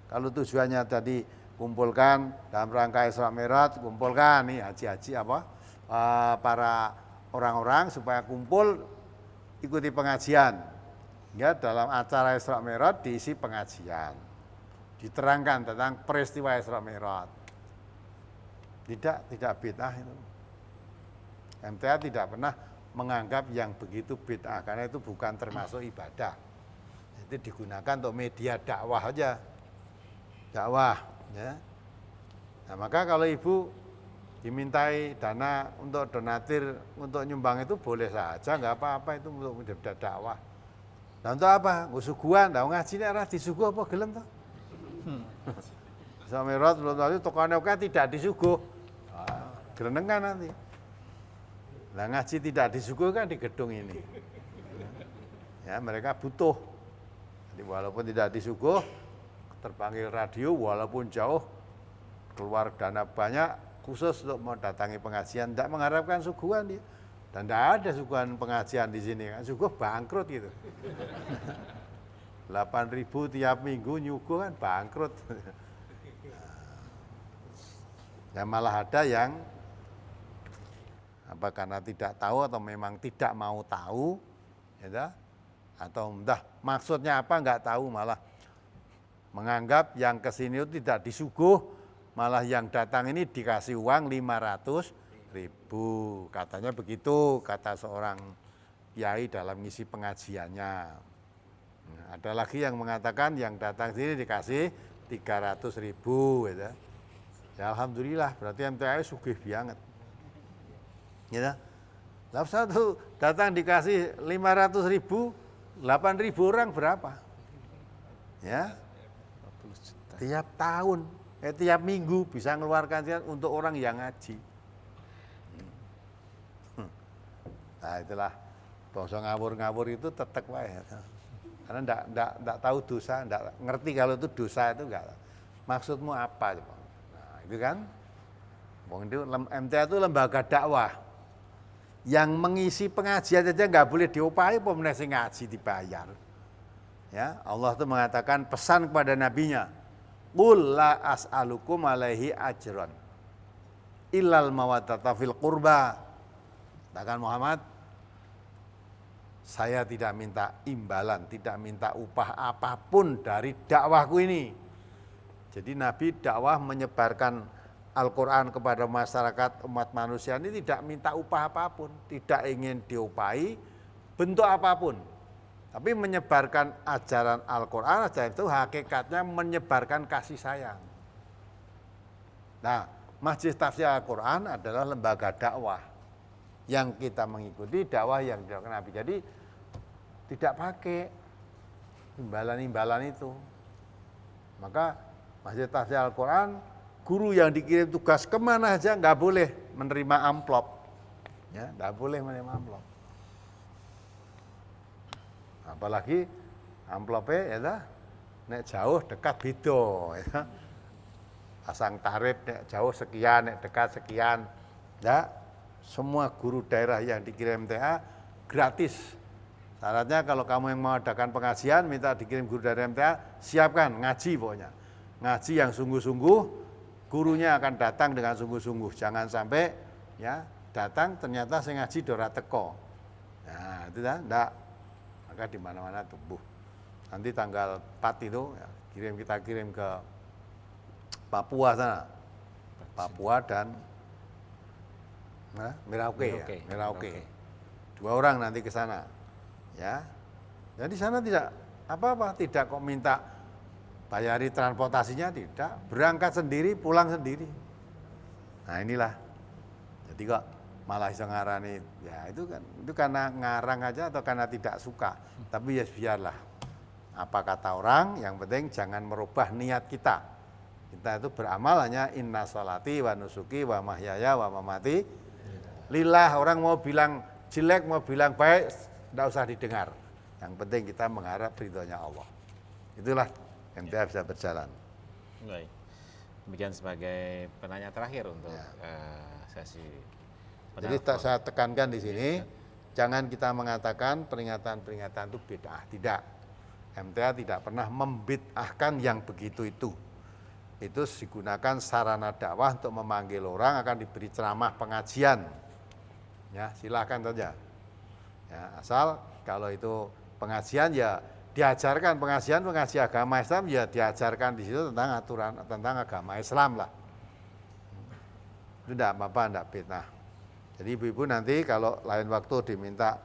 kalau tujuannya tadi kumpulkan dalam rangka Isra Mi'raj, kumpulkan nih haji-haji para orang-orang supaya kumpul ikuti pengajian. Ya, dalam acara Isra Mi'raj diisi pengajian. Diterangkan tentang peristiwa Isra Mi'raj. Tidak bid'ah itu. MTA tidak pernah menganggap yang begitu bid'ah karena itu bukan termasuk ibadah. Itu digunakan untuk media dakwah aja. Dakwah. Ya. Nah, maka kalau ibu dimintai dana untuk donatir, untuk nyumbang itu boleh saja, nggak apa-apa itu untuk dakwah. Nah untuk apa? Suguhan, nah ngaji ini arah disuguh apa gelem toh? Isra Mi'raj belum tahu tokohnya tidak disuguh, gerenengan nanti. Nah ngaji tidak disuguh kan di gedung ini. Ya mereka butuh. Jadi walaupun tidak disuguh, terpanggil radio walaupun jauh, keluar dana banyak khusus untuk mendatangi pengajian, tidak mengharapkan suguhan dia. Dan tidak ada suguhan pengajian di sini, kan suguh bangkrut gitu. 8.000 tiap minggu nyuguh kan bangkrut. Ya malah ada yang apa karena tidak tahu atau memang tidak mau tahu, ya, atau entah maksudnya apa nggak tahu, malah menganggap yang kesini itu tidak disuguh, malah yang datang ini dikasih uang 500.000, katanya begitu kata seorang kiai dalam ngisi pengajiannya. Nah, ada lagi yang mengatakan yang datang sini dikasih 300.000, gitu. Ya alhamdulillah, berarti MTA sugih banget. Ya, lah satu datang dikasih 500.000, 8.000 orang berapa? Ya, 40 juta. tiap tahun, tiap minggu bisa mengeluarkan zakat untuk orang yang ngaji. Nah itulah, bangsa ngawur-ngawur itu tetek wae. Karena enggak tahu dosa, enggak ngerti kalau itu dosa itu enggak. Maksudmu apa? Nah itu kan, MTA itu lembaga dakwah. Yang mengisi pengajian saja nggak boleh diupahi, pemenang sing ngaji dibayar. Ya, Allah itu mengatakan pesan kepada nabinya, "Qul la as'alukum alaihi ajran illal mawaddata fil qurba." Katakan Muhammad, saya tidak minta imbalan, tidak minta upah apapun dari dakwahku ini. Jadi Nabi dakwah menyebarkan Al-Quran kepada masyarakat umat manusia ini tidak minta upah apapun, tidak ingin diupahi bentuk apapun. Tapi menyebarkan ajaran Al-Quran, ajaran itu hakikatnya menyebarkan kasih sayang. Nah, Majelis Tafsir Al-Quran adalah lembaga dakwah yang kita mengikuti dakwah yang dilakukan Nabi. Jadi tidak pakai imbalan-imbalan itu. Maka Majelis Tafsir Al-Quran, guru yang dikirim tugas kemana aja nggak boleh menerima amplop, ya nggak boleh menerima amplop. Apalagi amplopnya ya dah, nek jauh dekat beda, ya. Pasang tarif nek jauh sekian, nek dekat sekian, ya. Semua guru daerah yang dikirim MTA gratis. Syaratnya kalau kamu yang mau adakan pengajian minta dikirim guru dari MTA, siapkan ngaji pokoknya, ngaji yang sungguh-sungguh. Gurunya akan datang dengan sungguh-sungguh, jangan sampai ya datang ternyata saya ngaji dora teko. Nah, itu dah, enggak. Maka di mana-mana tumbuh. Nanti tanggal 4 itu ya, kita kirim ke Papua sana. Papua dan Merauke. Ya, Merauke. 2 orang nanti ke sana. Ya. Jadi sana tidak apa-apa, tidak kok minta bayari transportasinya, tidak, berangkat sendiri, pulang sendiri. Nah inilah, jadi kok malah bisa ngarani, ya itu karena ngarang aja atau karena tidak suka. Tapi ya biarlah, apa kata orang, yang penting jangan merubah niat kita. Kita itu beramal hanya inna sholati wa nusuki wa mahyaya wa mamati lillah. Orang mau bilang jelek, mau bilang baik, tidak usah didengar. Yang penting kita mengharap ridhonya Allah. Itulah MTA bisa berjalan. Baik. Demikian sebagai penanya terakhir untuk sesi Jadi saya tekankan di sini, jangan kita mengatakan peringatan-peringatan itu bid'ah. Tidak. MTA tidak pernah membid'ahkan yang begitu itu. Itu digunakan sarana dakwah untuk memanggil orang, akan diberi ceramah pengajian. Ya, silakan saja. Ya, asal kalau itu pengajian ya diajarkan pengajian agama Islam, ya diajarkan di situ tentang aturan tentang agama Islam lah. Itu tidak apa-apa, tidak fitnah. Jadi ibu-ibu nanti kalau lain waktu diminta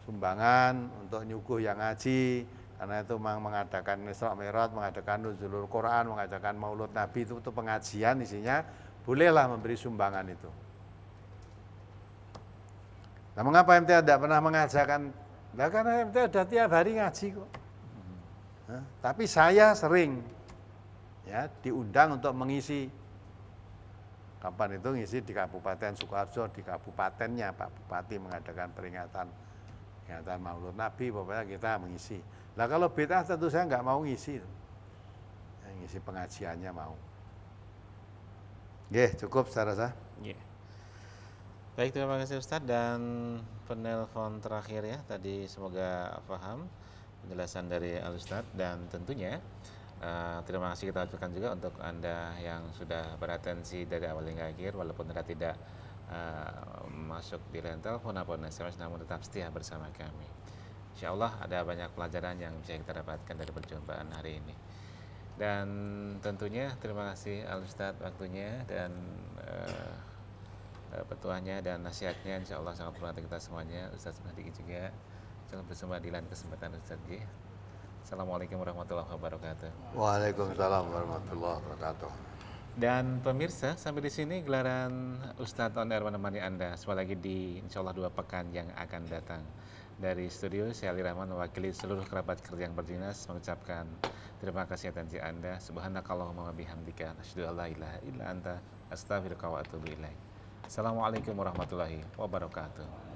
sumbangan untuk nyuguh yang ngaji, karena itu mengadakan Isra Mi'raj, mengadakan Nuzulul Quran, mengadakan Maulud Nabi, itu pengajian isinya, bolehlah memberi sumbangan itu. Nah, mengapa MTA tidak pernah mengajarkan? Nah, karena MTA sudah tiap hari ngaji kok. Nah, tapi saya sering ya diundang untuk mengisi. Kapan itu ngisi di Kabupaten Sukoharjo, di kabupatennya Pak Bupati mengadakan peringatan Maulud Nabi, pokoknya kita mengisi. Nah kalau bid'ah tentu saya nggak mau ngisi, ngisi pengajiannya mau. Oke, cukup saya rasa. Yeah. Baik, terima kasih Ustadz, dan penelpon terakhir ya tadi, semoga paham penjelasan dari Al Ustadz, dan tentunya Terima kasih kita ucapkan juga untuk Anda yang sudah beratensi dari awal hingga akhir, walaupun Anda tidak masuk di line telepon ataupun SMS, namun tetap setia bersama kami. Insya Allah ada banyak pelajaran yang bisa kita dapatkan dari perjumpaan hari ini. Dan tentunya terima kasih Al Ustadz waktunya dan petuahnya dan nasihatnya, insya Allah sangat bermanfaat kita semuanya. Ustadz Mahdi juga jangan bersama di lain kesempatan Ustadz G. Assalamualaikum warahmatullahi wabarakatuh. Waalaikumsalam warahmatullahi wabarakatuh. Dan pemirsa, sampai di sini gelaran Ustadz On Air menemani Anda sekali lagi di insya Allah 2 pekan yang akan datang. Dari studio, saya Ali Rahman mewakili seluruh kerabat kerja yang berdinas mengucapkan terima kasih atas Anda. Subhanakallahumma wa bihamdika asyhadu an la ilaha illa anta astaghfiruka wa atubu ilaik. Assalamualaikum warahmatullahi wabarakatuh.